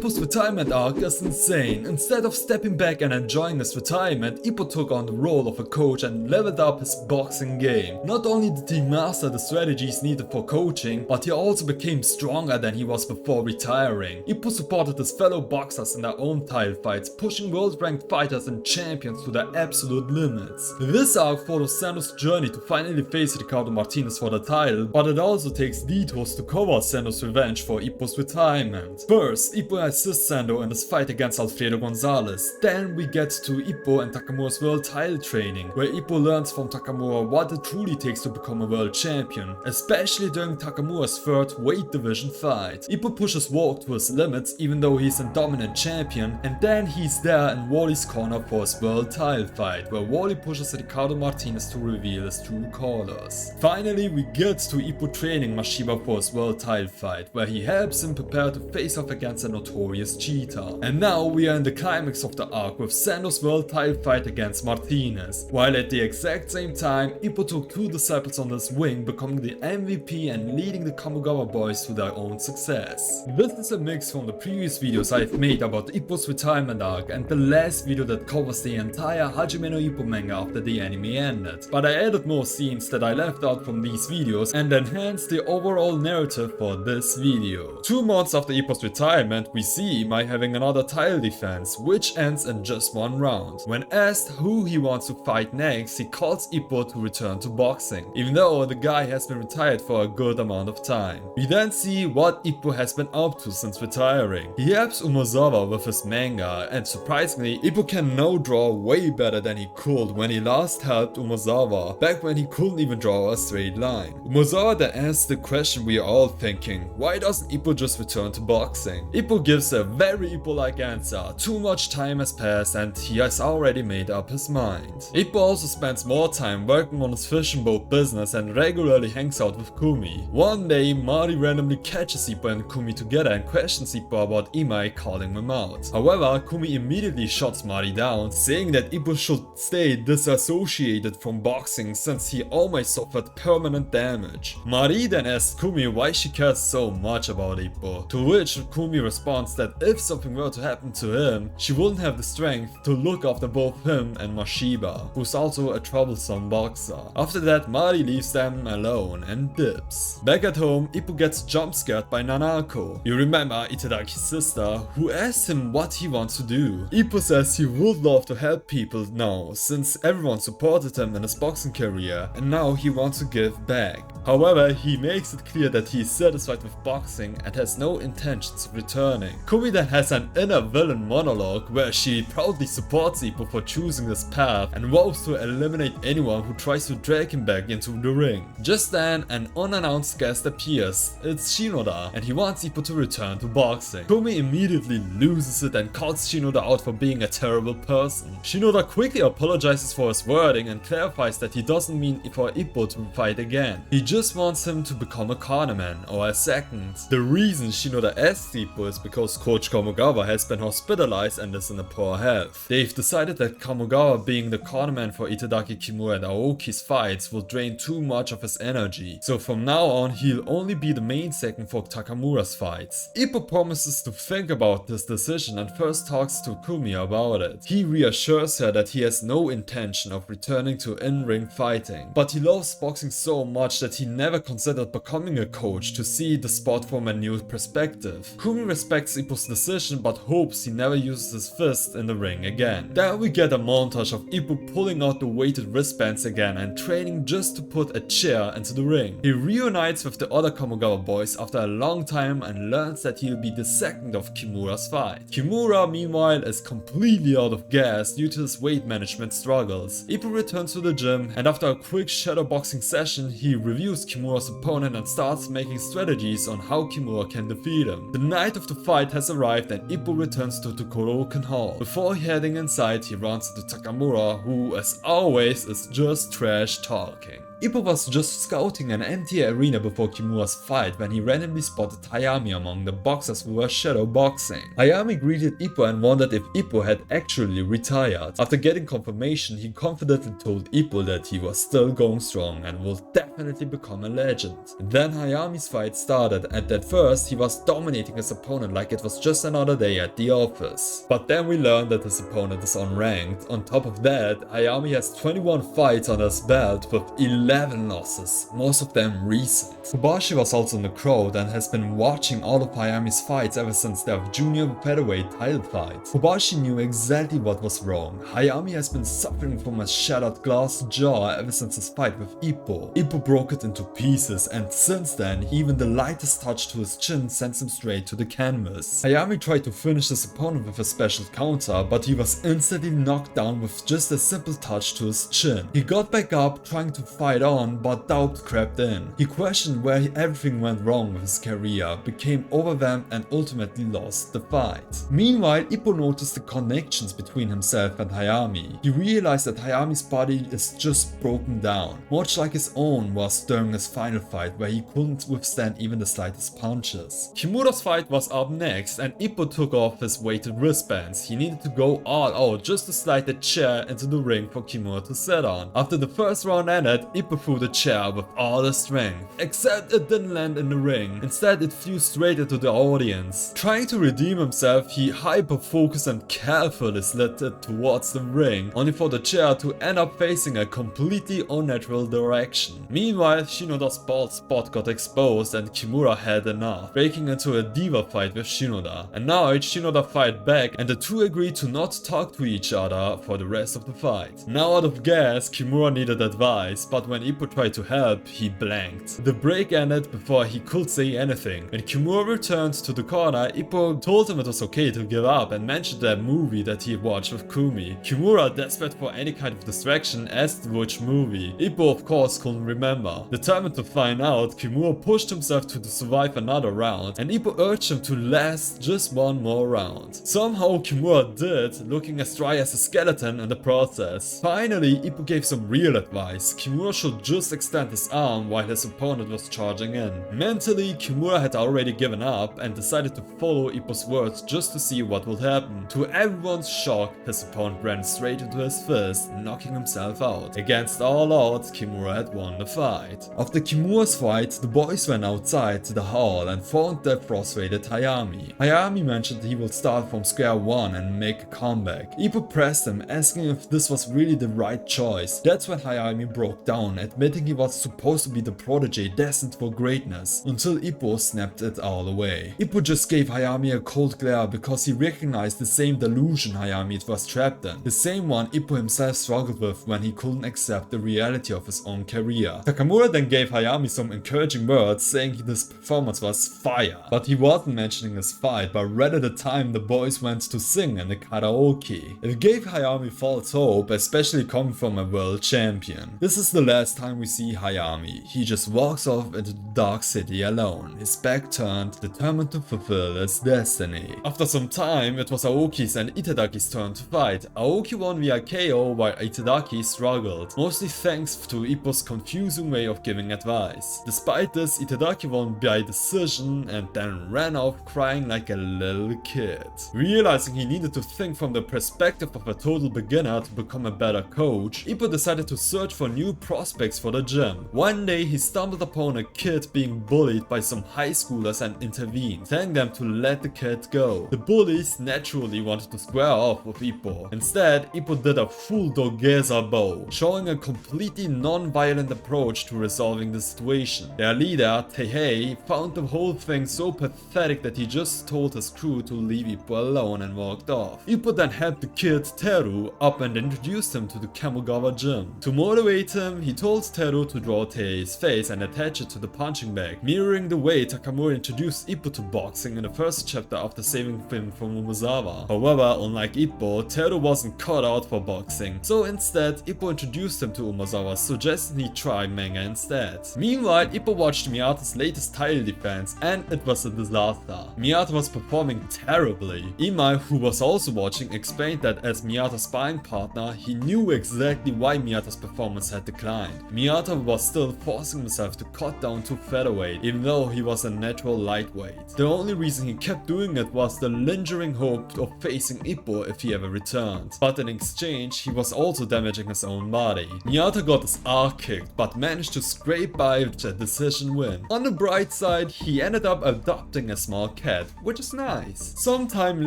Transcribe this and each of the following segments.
Ippo's retirement arc is insane. Instead of stepping back and enjoying his retirement, Ippo took on the role of a coach and leveled up his boxing game. Not only did he master the strategies needed for coaching, but he also became stronger than he was before retiring. Ippo supported his fellow boxers in their own title fights, pushing world-ranked fighters and champions to their absolute limits. This arc follows Sendo's journey to finally face Ricardo Martinez for the title, but it also takes detours to cover Sendo's revenge for Ippo's retirement. First, Ippo assists Sendo in his fight against Alfredo Gonzales. Then we get to Ippo and Takamura's world title training, where Ippo learns from Takamura what it truly takes to become a world champion, especially during Takamura's third weight division fight. Ippo pushes Volg to his limits even though he's a dominant champion, and then he's there in Wally's corner for his world title fight, where Wally pushes Ricardo Martinez to reveal his true colors. Finally, we get to Ippo training Mashiba for his world title fight, where he helps him prepare to face off against a notorious cheater. And now we are in the climax of the arc with Sendo's world title fight against Martinez, while at the exact same time Ippo took two disciples on his wing, becoming the MVP and leading the Kamogawa boys to their own success. This is a mix from the previous videos I've made about Ippo's retirement arc and the last video that covers the entire Hajime no Ippo manga after the anime ended, but I added more scenes that I left out from these videos and enhanced the overall narrative for this video. 2 months after Ippo's retirement, we see Imai having another title defense, which ends in just 1 round. When asked who he wants to fight next, he calls Ippo to return to boxing, even though the guy has been retired for a good amount of time. We then see what Ippo has been up to since retiring. He helps Umezawa with his manga, and surprisingly, Ippo can now draw way better than he could when he last helped Umezawa, back when he couldn't even draw a straight line. Umezawa then asks the question we are all thinking: why doesn't Ippo just return to boxing? Ippo gives a very Ippo-like answer: too much time has passed and he has already made up his mind. Ippo also spends more time working on his fishing boat business and regularly hangs out with Kumi. One day, Mari randomly catches Ippo and Kumi together and questions Ippo about Imai calling him out. However, Kumi immediately shuts Mari down, saying that Ippo should stay disassociated from boxing since he almost suffered permanent damage. Mari then asks Kumi why she cares so much about Ippo, to which Kumi responds that if something were to happen to him, she wouldn't have the strength to look after both him and Mashiba, who's also a troublesome boxer. After that, Mari leaves them alone and dips. Back at home, Ippo gets jump scared by Nanako. You remember Itadaki's sister, who asks him what he wants to do. Ippo says he would love to help people now, since everyone supported him in his boxing career, and now he wants to give back. However, he makes it clear that he is satisfied with boxing and has no intentions of returning. Kumi then has an inner villain monologue where she proudly supports Ippo for choosing this path and vows to eliminate anyone who tries to drag him back into the ring. Just then, an unannounced guest appears. It's Shinoda, and he wants Ippo to return to boxing. Kumi immediately loses it and calls Shinoda out for being a terrible person. Shinoda quickly apologizes for his wording and clarifies that he doesn't mean for Ippo to fight again. He just wants him to become a cornerman or a second. The reason Shinoda asks Ippo is because Coach Kamogawa has been hospitalized and is in a poor health. They've decided that Kamogawa being the cornerman for Itadaki, Kimura and Aoki's fights will drain too much of his energy, so from now on he'll only be the main second for Takamura's fights. Ippo promises to think about this decision and first talks to Kumi about it. He reassures her that he has no intention of returning to in-ring fighting, but he loves boxing so much that he never considered becoming a coach to see the sport from a new perspective. Kumi respects Ippo's decision but hopes he never uses his fist in the ring again. Then we get a montage of Ippo pulling out the weighted wristbands again and training just to put a chair into the ring. He reunites with the other Kamogawa boys after a long time and learns that he'll be the second of Kimura's fight. Kimura meanwhile is completely out of gas due to his weight management struggles. Ippo returns to the gym and after a quick shadow boxing session he reviews Kimura's opponent and starts making strategies on how Kimura can defeat him. The night of the fight has arrived and Ippo returns to the Koroken Hall. Before heading inside he runs into Takamura, who as always is just trash talking. Ippo was just scouting an empty arena before Kimura's fight when he randomly spotted Hayami among the boxers who were shadow boxing. Hayami greeted Ippo and wondered if Ippo had actually retired. After getting confirmation, he confidently told Ippo that he was still going strong and would definitely become a legend. Then Hayami's fight started, and at first he was dominating his opponent like it was just another day at the office. But then we learned that his opponent is unranked. On top of that, Hayami has 21 fights on his belt with 11 losses, most of them recent. Kobashi was also in the crowd and has been watching all of Hayami's fights ever since their junior featherweight title fight. Kobashi knew exactly what was wrong. Hayami has been suffering from a shattered glass jaw ever since his fight with Ippo. Ippo broke it into pieces, and since then, even the lightest touch to his chin sends him straight to the canvas. Hayami tried to finish his opponent with a special counter, but he was instantly knocked down with just a simple touch to his chin. He got back up trying to fight on, but doubt crept in. He questioned where everything went wrong with his career, became overwhelmed and ultimately lost the fight. Meanwhile, Ippo noticed the connections between himself and Hayami. He realized that Hayami's body is just broken down, much like his own was during his final fight where he couldn't withstand even the slightest punches. Kimura's fight was up next and Ippo took off his weighted wristbands. He needed to go all out just to slide the chair into the ring for Kimura to sit on. After the first round ended, Ippo threw the chair with all his strength, except it didn't land in the ring. Instead, it flew straight into the audience. Trying to redeem himself, he hyper-focused and carefully slid it towards the ring, only for the chair to end up facing a completely unnatural direction. Meanwhile, Shinoda's bald spot got exposed and Kimura had enough, breaking into a diva fight with Shinoda. Annoyed, Shinoda fight back and the two agreed to not talk to each other for the rest of the fight. Now out of gas, Kimura needed advice, but when Ippo tried to help, he blanked. The break ended before he could say anything. When Kimura returned to the corner, Ippo told him it was okay to give up and mentioned that movie that he watched with Kumi. Kimura, desperate for any kind of distraction, asked which movie. Ippo of course couldn't remember. Determined to find out, Kimura pushed himself to survive another round and Ippo urged him to last just one more round. Somehow Kimura did, looking as dry as a skeleton in the process. Finally, Ippo gave some real advice. Kimura should just extend his arm while his opponent was charging in. Mentally, Kimura had already given up and decided to follow Ippo's words just to see what would happen. To everyone's shock, his opponent ran straight into his fist, knocking himself out. Against all odds, Kimura had won the fight. After Kimura's fight, the boys went outside to the hall and found the frustrated Hayami. Hayami mentioned he will start from square one and make a comeback. Ippo pressed him, asking if this was really the right choice. That's when Hayami broke down, admitting he was supposed to be the protege destined for greatness, until Ippo snapped it all away. Ippo just gave Hayami a cold glare because he recognized the same delusion Hayami was trapped in, the same one Ippo himself struggled with when he couldn't accept the reality of his own career. Takamura then gave Hayami some encouraging words, saying this performance was fire, but he wasn't mentioning his fight, but rather the time the boys went to sing in the karaoke. It gave Hayami false hope, especially coming from a world champion. This is the last time we see Hayami. He just walks off into the dark city alone, his back turned, determined to fulfill his destiny. After some time, it was Aoki's and Itadaki's turn to fight. Aoki won via KO while Itadaki struggled, mostly thanks to Ippo's confusing way of giving advice. Despite this, Itadaki won by decision and then ran off crying like a little kid. Realizing he needed to think from the perspective of a total beginner to become a better coach, Ippo decided to search for new prospects for the gym. One day he stumbled upon a kid being bullied by some high schoolers and intervened, telling them to let the kid go. The bullies naturally wanted to square off with Ippo. Instead, Ippo did a full Dogeza bow, showing a completely non-violent approach to resolving the situation. Their leader, Teihei, found the whole thing so pathetic that he just told his crew to leave Ippo alone and walked off. Ippo then helped the kid Teru up and introduced him to the Kamogawa gym. To motivate him, he told Teru to draw Teihei's face and attach it to the punching bag, mirroring the way Takamura introduced Ippo to boxing in the first chapter after saving him from Umazawa. However, unlike Ippo, Teru wasn't cut out for boxing, so instead Ippo introduced him to Umazawa, suggesting he try manga instead. Meanwhile, Ippo watched Miyata's latest title defense and it was a disaster. Miyata was performing terribly. Imai, who was also watching, explained that as Miyata's sparring partner, he knew exactly why Miyata's performance had declined. mind. Miyata was still forcing himself to cut down to featherweight, even though he was a natural lightweight. The only reason he kept doing it was the lingering hope of facing Ippo if he ever returned. But in exchange, he was also damaging his own body. Miyata got his arse kicked, but managed to scrape by with a decision win. On the bright side, he ended up adopting a small cat, which is nice. Sometime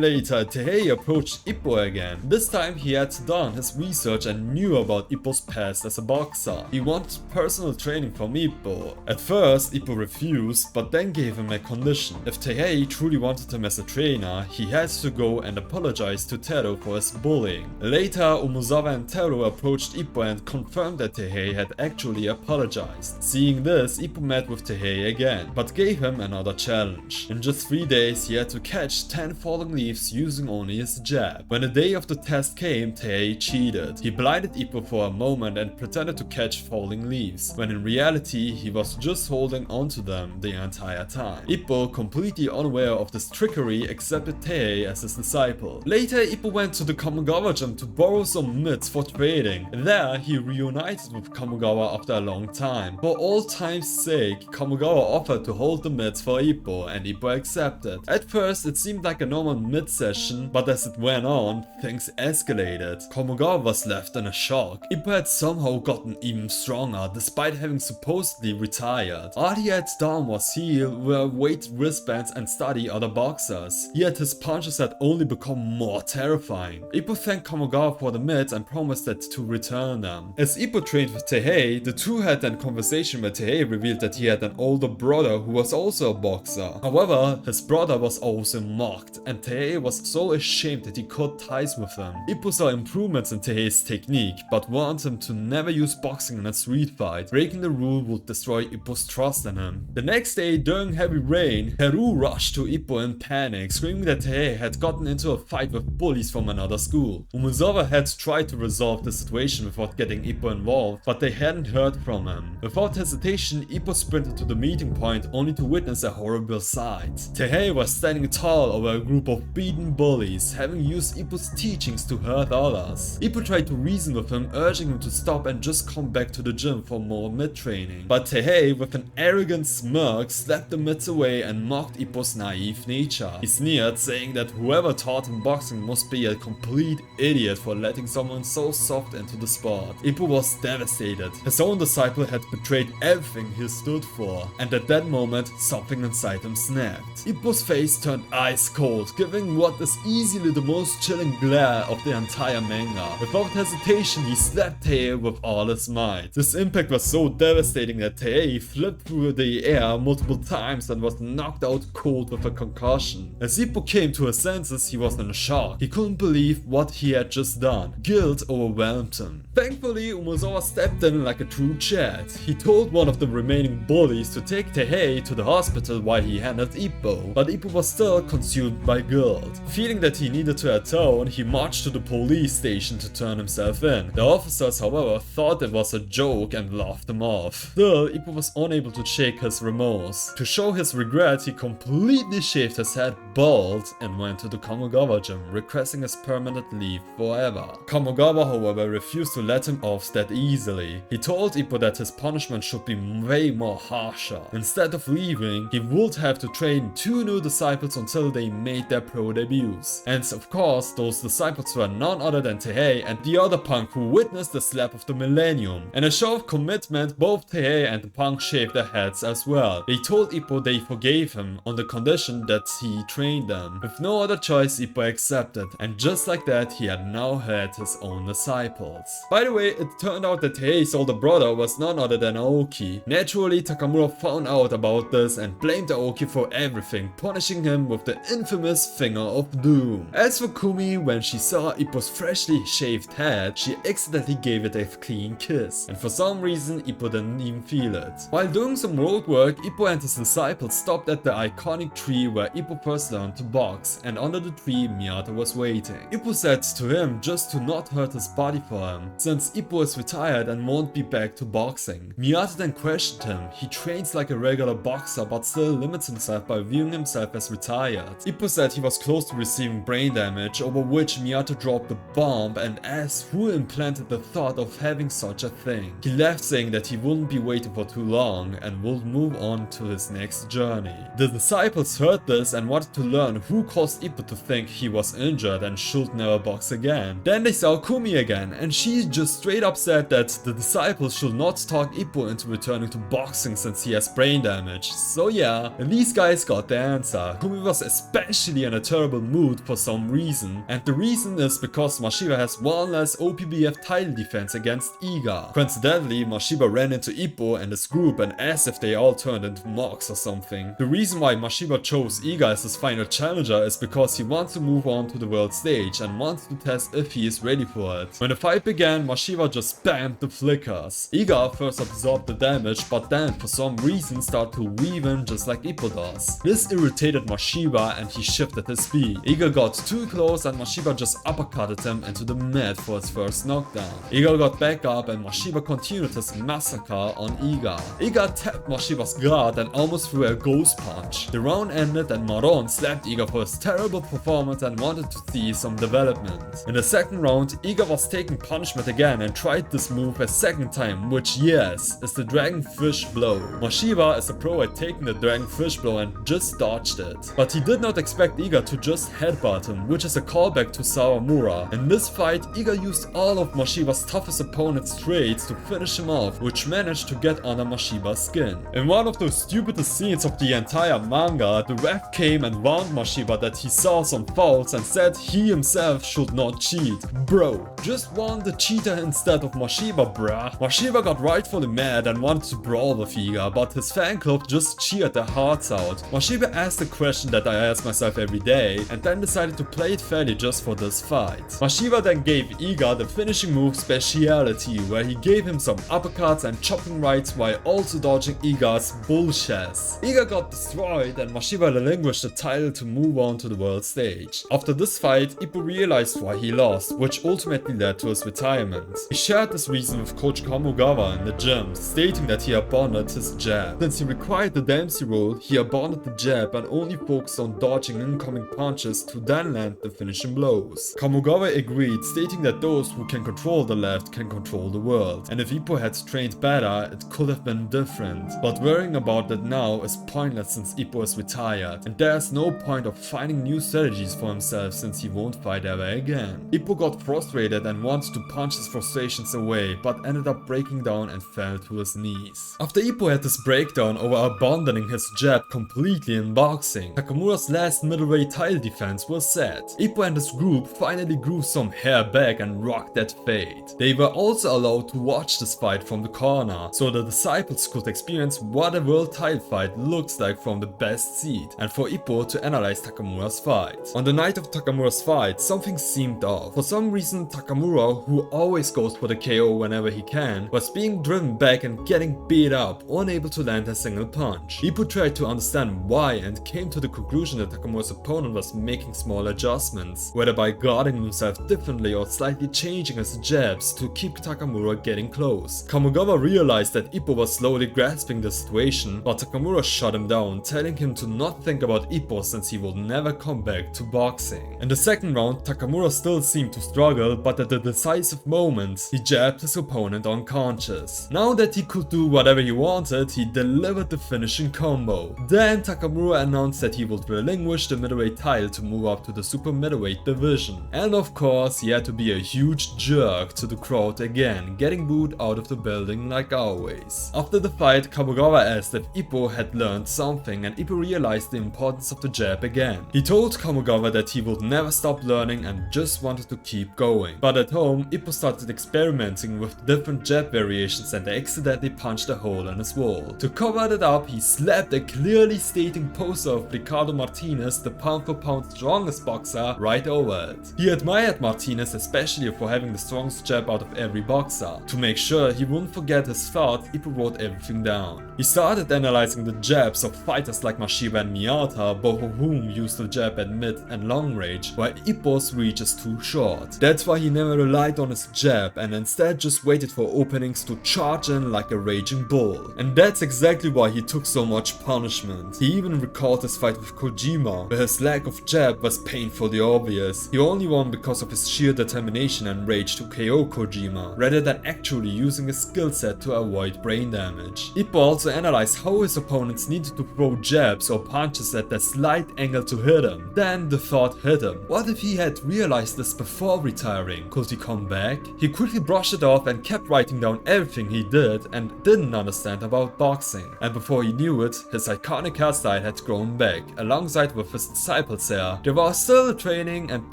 later, Taihei approached Ippo again. This time he had done his research and knew about Ippo's past as a boxer. He wanted personal training from Ippo. At first, Ippo refused, but then gave him a condition. If Taihei truly wanted him as a trainer, he had to go and apologize to Teru for his bullying. Later, Umezawa and Teru approached Ippo and confirmed that Taihei had actually apologized. Seeing this, Ippo met with Taihei again, but gave him another challenge. In just 3 days, he had to catch 10 falling leaves using only his jab. When the day of the test came, Taihei cheated. He blinded Ippo for a moment and pretended to catch falling leaves, when in reality, he was just holding onto them the entire time. Ippo, completely unaware of this trickery, accepted Taihei as his disciple. Later, Ippo went to the Kamogawa gym to borrow some mitts for trading. There, he reunited with Kamogawa after a long time. For all time's sake, Kamogawa offered to hold the mitts for Ippo, and Ippo accepted. At first, it seemed like a normal mid session, but as it went on, things escalated. Kamogawa was left in a shock. Ippo had somehow gotten even stronger, despite having supposedly retired. All he had done was heal, wear weight wristbands and study other boxers. Yet his punches had only become more terrifying. Ippo thanked Kamogawa for the mitts and promised that to return them. As Ippo trained with Taihei, the two had a conversation where Taihei revealed that he had an older brother who was also a boxer. However, his brother was also mocked, and Taihei was so ashamed that he cut ties with him. Ippo saw improvements in Taihei's technique, but warned him to never use boxing in a street fight. Breaking the rule would destroy Ippo's trust in him. The next day, during heavy rain, Teru rushed to Ippo in panic, screaming that Taihei had gotten into a fight with bullies from another school. Umezawa had tried to resolve the situation without getting Ippo involved, but they hadn't heard from him. Without hesitation, Ippo sprinted to the meeting point only to witness a horrible sight. Taihei was standing tall over a group of beaten bullies, having used Ippo's teachings to hurt others. Ippo tried to reason with him, urging him to stop and just come back to the gym for more mid-training. But Taihei, with an arrogant smirk, slapped the mitts away and mocked Ippo's naive nature. He sneered, saying that whoever taught him boxing must be a complete idiot for letting someone so soft into the sport. Ippo was devastated. His own disciple had betrayed everything he stood for, and at that moment, something inside him snapped. Ippo's face turned ice cold, giving what is easily the most chilling glare of the entire manga. Without hesitation, he slapped Taihei with all his might. This impact was so devastating that Taihei flipped through the air multiple times and was knocked out cold with a concussion. As Ippo came to his senses, he was in shock. He couldn't believe what he had just done. Guilt overwhelmed him. Thankfully, Umezawa stepped in like a true Chad. He told one of the remaining bullies to take Taihei to the hospital while he handled Ippo, but Ippo was still consumed by guilt. Feeling that he needed to atone, he marched to the police station to turn himself in. The officers, however, thought it was a joke and laughed him off. Still, Ippo was unable to shake his remorse. To show his regret, he completely shaved his head bald and went to the Kamogawa gym, requesting his permanent leave forever. Kamogawa, however, refused to let him off that easily. He told Ippo that his punishment should be way more harsher. Instead of leaving, he would have to train 2 new disciples until they made their pro debuts. And of course, those disciples were none other than Taihei and the other punk who witnessed the slap of the millennium. In a show of commitment, both Taihei and the punk shaved their heads as well. They told Ippo they forgave him on the condition that he trained them. With no other choice, Ippo accepted, and just like that, he had now had his own disciples. By the way, it turned out that Taihei's older brother was none other than Aoki. Naturally, Takamura found out about this and blamed Aoki for everything, punishing him with the infamous Finger of Doom. As for Kumi, when she saw Ippo's freshly shaved head, she accidentally gave it a clean kiss, and for some reason Ippo didn't even feel it. While doing some road work, Ippo and his disciples stopped at the iconic tree where Ippo first learned to box, and under the tree Miyata was waiting. Ippo said to him just to not hurt his body for him, since Ippo is retired and won't be back to boxing. Miyata then questioned him. He trains like a regular boxer but still limits himself by viewing himself as retired. Ippo said he was close to receiving brain damage, over which Miyata dropped the bomb and asked who implanted the thought of having such a thing. He left saying that he wouldn't be waiting for too long and would move on to his next journey. The disciples heard this and wanted to learn who caused Ippo to think he was injured and should never box again. Then they saw Kumi again, and she just straight up said that the disciples should not talk Ippo into returning to boxing since he has brain damage. So yeah, and these guys got the answer. Kumi was especially in a terrible mood for some reason, and the reason is because Mashiba has one less OPBF title defense against Iga. Coincidentally, Mashiba ran into Ippo and his group and asked if they all turned into mocks or something. The reason why Mashiba chose Iga as his final challenger is because he wants to move on to the world stage and wants to test if he is ready for it. When the fight began, Mashiba just spammed the flickers. Iga first absorbed the damage, but then for some reason started to weave in just like Ippo does. This irritated Mashiba and he shifted his speed. Iga got too close and Mashiba just uppercutted him into the mat for his first knockdown. Iga got back up and Mashiba continued his massacre on Iga. Iga tapped Mashiba's guard and almost threw a ghost punch. The round ended and Maron slapped Iga for his terrible performance and wanted to see some development. In the second round, Iga was taking punishment again and tried this move a second time, which yes, is the dragon fish blow. Mashiba is a pro at taking the dragon fish blow and just dodged it. But he did not expect Iga to just headbutt him, which is a callback to Sawamura. In this fight, Iga used all of Mashiba's toughest opponent's traits to finish him off, which managed to get under Mashiba's skin. In one of the stupidest scenes of the entire manga, the ref came and warned Mashiba that he saw some fouls and said he himself should not cheat. Bro, just warn the cheater instead of Mashiba, bruh. Mashiba got rightfully mad and wanted to brawl with Iga, but his fan club just cheered their hearts out. Mashiba asked a question that I ask myself every day and then decided to play it fairly just for this fight. Mashiba then gave Iga the finishing move speciality, where he gave him some uppercuts and chopping rights while also dodging Iga's bullshit. Iga got destroyed and Mashiba relinquished the title to move on to the world stage. After this fight, Ippo realized why he lost, which ultimately led to his retirement. He shared this reason with coach Kamogawa in the gym, stating that he abandoned his jab. Since he required the Dempsey rule, he abandoned the jab and only focused on dodging incoming punches to then land the finishing blows. Kamogawa agreed, stating that those who can control the left can control the world, and if Ippo had trained better, it could have been different. But worrying about that now is pointless since Ippo is retired, and there's no point of finding new strategies for himself since he won't fight ever again. Ippo got frustrated and wanted to punch his frustrations away, but ended up breaking down and fell to his knees. After Ippo had this breakdown over abandoning his jab completely in boxing, Takamura's last middleweight title defense was set. Ippo and his group finally grew some hair back and rocked that fade. They were also allowed to watch this fight from the corner, so the disciples could experience what a world title fight looks like from the best seat, and for Ippo to analyze Takamura's fight. On the night of Takamura's fight, something seemed off. For some reason, Takamura, who always goes for the KO whenever he can, was being driven back and getting beat up, unable to land a single punch. Ippo tried to understand why and came to the conclusion that Takamura's opponent was making small adjustments, whether by guarding himself differently or slightly changing his jabs to keep Takamura getting close. Kamogawa realized that Ippo was slowly grasping the situation, but Takamura shut him down, telling him to not think about Ippo since he will never come back to boxing. In the second round, Takamura still seemed to struggle, but at the decisive moment, he jabbed his opponent unconscious. Now that he could do whatever he wanted, he delivered the finishing combo. Then Takamura announced that he would relinquish the middleweight title to move up to the super middleweight division. And of course, he had to be a huge jerk to the crowd again, getting booed out of the building like always. After the fight, Kamogawa asked if Ippo had learned something, and Ippo realized the importance of the jab again. He told Kamogawa that he would never stop learning and just wanted to keep going. But at home, Ippo started experimenting with different jab variations and accidentally punched a hole in his wall. To cover that up, he slapped a clearly stating poster of Ricardo Martinez, the pound for pound strongest boxer, right over it. He admired Martinez especially for having the strongest jab out of every boxer. To make sure he wouldn't forget his thoughts, Ippo wrote everything down. He started analyzing the jabs of fighters like Mashiba and Miyata, both both of whom used the jab at mid and long range, while Ippo's reach is too short. That's why he never relied on his jab and instead just waited for openings to charge in like a raging bull. And that's exactly why he took so much punishment. He even recalled his fight with Kojima, where his lack of jab was painfully obvious. He only won because of his sheer determination and rage to KO Kojima, rather than actually using his skill set to avoid brain damage. Ippo also analyzed how his opponents needed to throw jabs or punches at a slight angle to hit him. Then the thought hit him. What if he had realized this before retiring? Could he come back? He quickly brushed it off and kept writing down everything he did and didn't understand about boxing. And before he knew it, his iconic hairstyle had grown back, alongside with his disciples hair. They were still training, and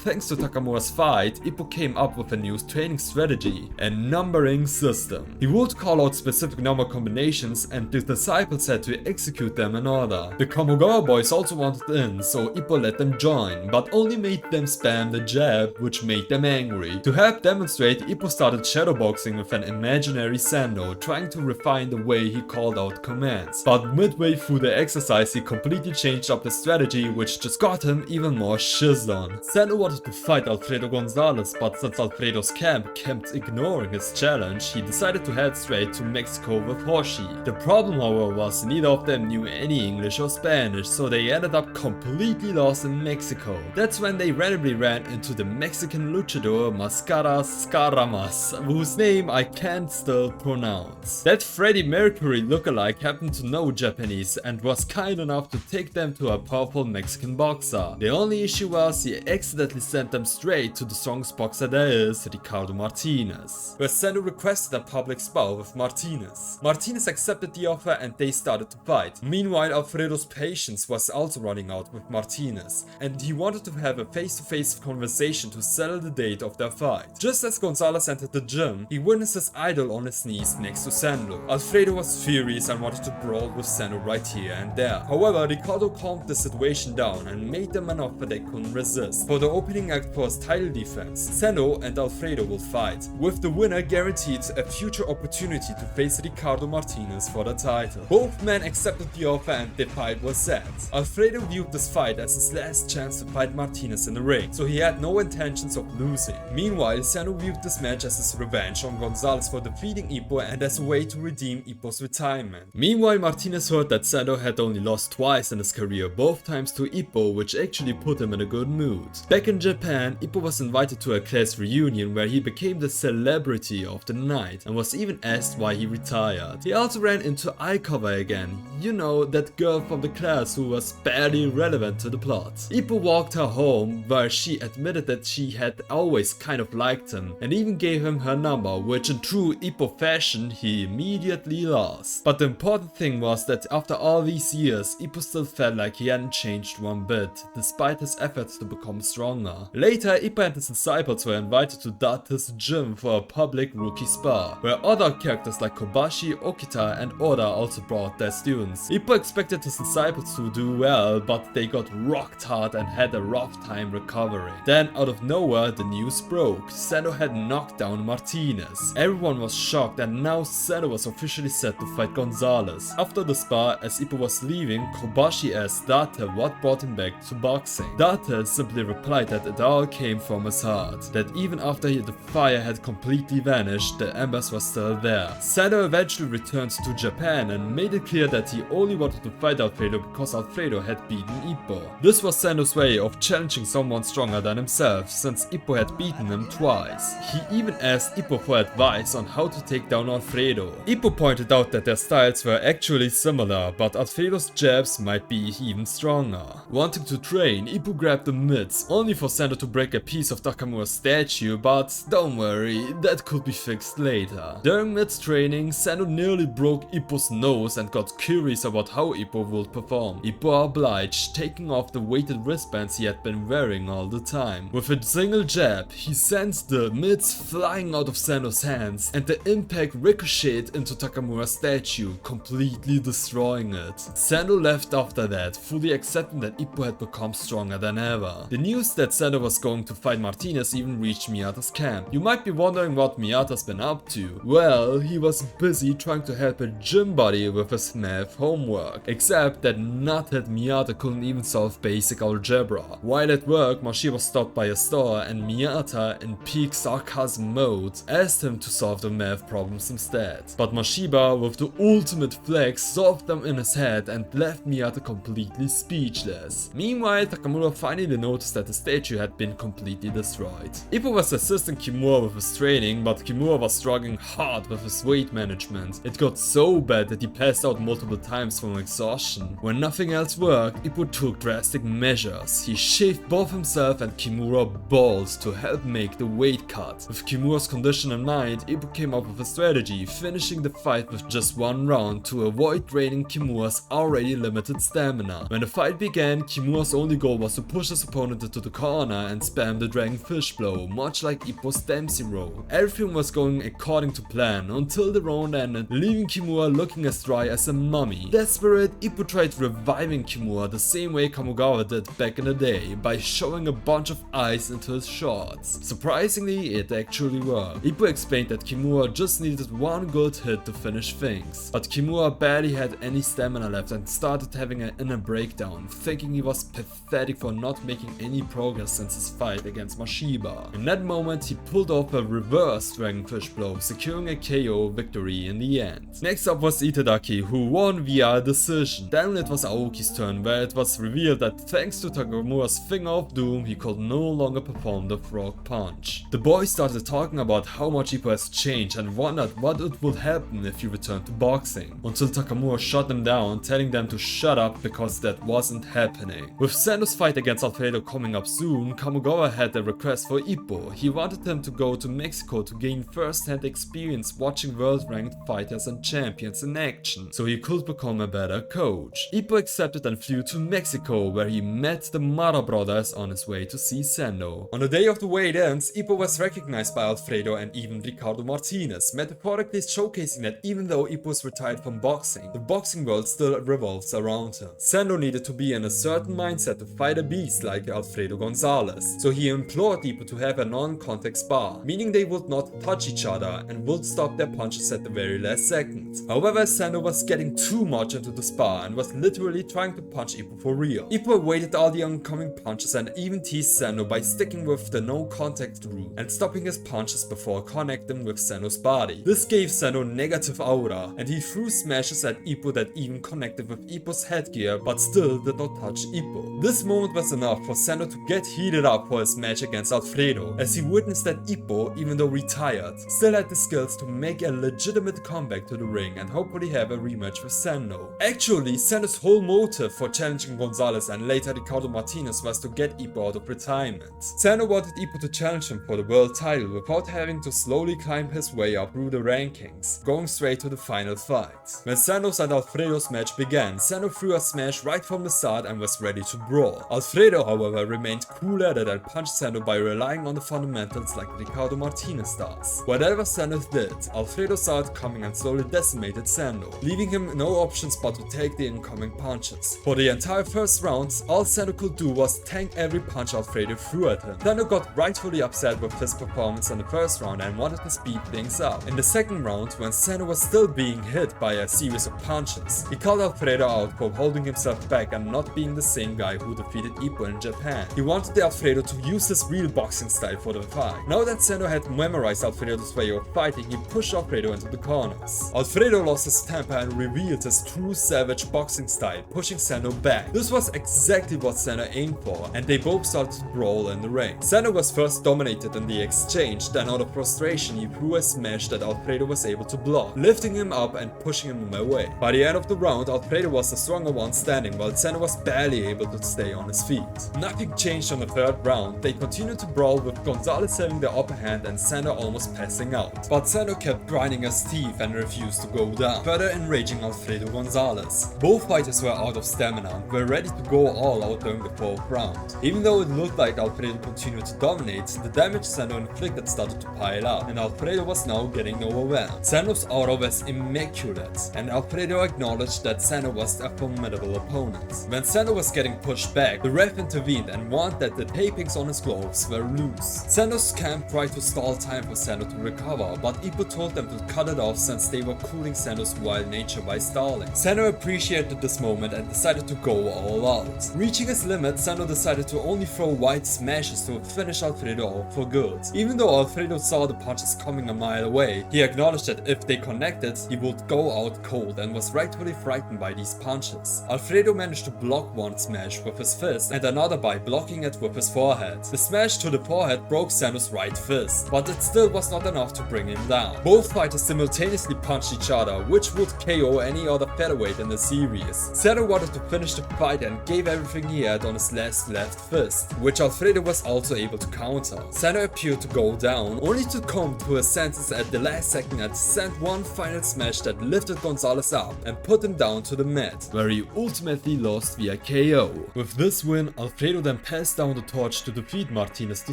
thanks to Takamura's fight, Ippo came up with a new training strategy, a numbering system. He would call out specific number combinations and the disciples had to execute them in order. The Kamogawa boys also wanted in, so Ippo let them join, but only made them spam the jab, which made them angry. To help demonstrate, Ippo started shadowboxing with an imaginary Sendo, trying to refine the way he called out commands. But midway through the exercise, he completely changed up the strategy, which just got him even more shizzed on. Sendo wanted to fight Alfredo Gonzales, but since Alfredo's camp kept ignoring his challenge, he decided to head straight to Mexico with Hoshi. The problem, however, was neither of them knew any English or Spanish, so they ended up completely lost in Mexico. That's when they randomly ran into the Mexican luchador Mascaras Caramas, whose name I can't still pronounce. That Freddie Mercury lookalike happened to know Japanese and was kind enough to take them to a powerful Mexican boxer. The only issue was he accidentally sent them straight to the strongest boxer there is, Ricardo Martinez, where Sendo requested a public spar with Martinez. Martinez accepted the offer and they started to fight. Meanwhile, Alfredo's patience was also running out with Martinez, and he wanted to have a face-to-face conversation to settle the date of their fight. Just as Gonzales entered the gym, he witnessed his idol on his knees next to Sendo. Alfredo was furious and wanted to brawl with Sendo right here and there. However, Ricardo calmed the situation down and made them an offer they couldn't resist. For the opening act for his title defense, Sendo and Alfredo will fight, with the winner guaranteed a future opportunity to face Ricardo Martinez for the title. Both men accepted the offer and the fight was set. Alfredo viewed this fight as his last chance to fight Martinez in the ring, so he had no intentions of losing. Meanwhile, Sendo viewed this match as his revenge on Gonzales for defeating Ippo and as a way to redeem Ippo's retirement. Meanwhile, Martinez heard that Sendo had only lost twice in his career, both times to Ippo, which actually put him in a good mood. Back in Japan, Ippo was invited to a class reunion where he became the celebrity of the night and was even asked why he retired. He also ran into Aikawa again, you know, that girl from the class who was barely relevant to the plot. Ippo walked her home, where she admitted that she had always kind of liked him and even gave him her number, which in true Ippo fashion he immediately lost. But the important thing was that after all these years, Ippo still felt like he hadn't changed one bit, despite his efforts to become stronger. Later, Ippo and his disciples were invited to Data's gym for a public rookie spar, where other characters like Kobashi, Okita and Oda also brought their students. Ippo expected his disciples to do well, but they got rocked hard and had a rough time recovering. Then out of nowhere the news broke. Sendo had knocked down Martinez. Everyone was shocked and now Sendo was officially set to fight Gonzales. After the spar, as Ippo was leaving, Kobashi asked Data what brought him back to boxing. Data simply replied that it all came from his heart, that even after the fire had completely vanished, the embers were still there. Sendo eventually returned to Japan and made it clear that he only wanted to fight Alfredo because Alfredo had beaten Ippo. This was Sendo's way of challenging someone stronger than himself, since Ippo had beaten him twice. He even asked Ippo for advice on how to take down Alfredo. Ippo pointed out that their styles were actually similar, but Alfredo's jabs might be even stronger. Wanting to train, Ippo grabbed the mitts, only for Sendo to break a piece of Takamura's statue, but don't worry, that could be fixed later. During mitts training, Sendo nearly broke Ippo's nose and got curious about how Ippo would perform. Ippo obliged, taking off the weighted wristbands he had been wearing all the time. With a single jab, he sent the mitts flying out of Sendo's hands, and the impact ricocheted into Takamura's statue, completely destroying it. Sendo left after that, fully accepting that Ippo had become stronger than ever. The news that Sendo was going to fight Martinez even reached Miyata's camp. You might be wondering what Miyata's been up to. Well, he was busy trying to help a gym buddy with his math homework, except that not had Miyata couldn't even solve basic algebra. While at work, Mashiba stopped by a store and Miyata, in peak sarcasm mode, asked him to solve the math problems instead. But Mashiba, with the ultimate flex, solved them in his head and left Miyata completely speechless. Meanwhile, Takamura finally noticed that the statue had been completely destroyed. Ippo was assisting Kimura with his training, but Kimura was struggling hard with his weight management. It got so bad that he passed out multiple times from exhaustion. When nothing else worked, Ippo took drastic measures. He shaved both himself and Kimura bald to help make the weight cut. With Kimura's condition in mind, Ippo came up with a strategy, finishing the fight with just one round to avoid draining Kimura's already limited stamina. When the fight began, Kimura's only goal was to push his opponent into the corner and spam the dragon fish blow, much like Ippo's Dempsey roll. Everything was going according to plan until the round ended, leaving Kimura looking as dry as a mummy. Desperate, Ippo tried reviving Kimura the same way Kamogawa did back in the day, by showing a bunch of ice into his shorts. Surprisingly, it actually worked. Ippo explained that Kimura just needed one good hit to finish things, but Kimura barely had any stamina left and started having an inner breakdown, thinking he was pathetic for not making any progress since his fight against Mashiba. In that moment, he pulled off a reverse dragonfish blow, securing a KO victory in the end. Next up was Itadaki, who won via decision. Then it was Aoki's turn, where it was revealed that thanks to Takamura's finger of doom, he could no longer perform the frog punch. The boys started talking about how much Ippo has changed and wondered what it would happen if he returned to boxing, until Takamura shut them down, telling them to shut up because that wasn't happening. With Sendo's fight against Alfredo coming up soon, Kamogawa had a request for Ippo. He wanted him to go to Mexico to gain first-hand experience watching world-ranked fighters and champions in action, so he could become a better coach. Ippo accepted and flew to Mexico, where he met the Mara brothers on his way to see Sendo. On the day of the weigh-ins, Ippo was recognized by Alfredo and even Ricardo Martinez, metaphorically showcasing that even though Ippo is retired from boxing, the boxing world still revolves around him. Sendo needed to be in a certain mindset to fight a beast like Alfredo Gonzales, so he implored Ippo to have a non-contact spar, meaning they would not touch each other and would stop their punches at the very last second. However, Sendo was getting too much into the spar and was literally trying to punch Ippo for real. Ippo avoided all the oncoming punches and even teased Sendo by sticking with the no-contact rule and stopping his punches before connecting with Sendo's body. This gave Sendo negative aura, and he threw smashes at Ippo that even connected with Ippo's headgear but still did not touch Ippo. This moment was enough for Sendo to get heated up for his match against Alfredo, as he witnessed that Ippo, even though retired, still had the skills to make a legitimate comeback to the ring and hopefully have a rematch with Sendo. Actually, Sendo's whole motive for challenging Gonzales and later Ricardo Martinez was to get Ippo out of retirement. Sendo wanted Ippo to challenge him for the world title without having to slowly climb his way up through the rankings, going straight to the final fight. When Sendo's and Alfredo's match began, Sendo threw a smash right from the start and was ready to brawl. Alfredo, however, remained cool at it and punched Sendo by relying on the fundamentals like Ricardo Martinez does. Whatever Sendo did, Alfredo saw it coming and slowly decimated Sendo, leaving him no options but to take the incoming punches. For the entire first round, all Sendo could do was tank every punch Alfredo threw at him. Sendo got rightfully upset with his performance in the first round and wanted to speed things up. In the second round, when Sendo was still being hit by a series of punches, he called Alfredo out for holding himself back and not being the same guy who defeated Ippo in Japan. He wanted the Alfredo to use his real boxing style for the fight. Now that Sendo had memorized Alfredo's way of fighting, he pushed Alfredo into the corners. Alfredo lost his temper and revealed his true savage boxing style, pushing Sendo back. This was exactly what Sendo aimed for, and they both started to brawl in the ring. Sendo was first dominated in the exchange, then out of frustration he threw a smash that Alfredo was able to block, lifting him up and pushing him away. By the end of the round, Alfredo was the stronger one standing, while Sendo was barely able to stay on his feet. Nothing changed on the third round. They continued to brawl, with Gonzales having the upper hand and Sendo almost passing out. But Sendo kept grinding his teeth and refused to go down, further enraging Alfredo Gonzales. Both fighters were out of stamina and were ready to go all out during the fourth round. Even though it looked like Alfredo continued to dominate, the damage Sendo inflicted started to pile up, and Alfredo was now getting overwhelmed. Sendo's aura was immaculate, and Alfredo acknowledged that Sendo was a formidable opponent. When Sendo was getting pushed back, the ref intervened and warned that the tapings on his gloves were loose. Sendo's camp tried to stall time for Sendo to recover, but Ippo told them to cut it off since they were cooling Sendo's wild nature by stalling. Sendo appreciated this moment and decided to go go all out. Reaching his limit, Sendo decided to only throw wide smashes to finish Alfredo off for good. Even though Alfredo saw the punches coming a mile away, he acknowledged that if they connected, he would go out cold and was rightfully frightened by these punches. Alfredo managed to block one smash with his fist and another by blocking it with his forehead. The smash to the forehead broke Sendo's right fist, but it still was not enough to bring him down. Both fighters simultaneously punched each other, which would KO any other featherweight in the series. Sendo wanted to finish the fight and gave everything he had on his left fist, which Alfredo was also able to counter. Sendo appeared to go down, only to come to his senses at the last second and send one final smash that lifted Gonzales up and put him down to the mat, where he ultimately lost via KO. With this win, Alfredo then passed down the torch to defeat Martinez to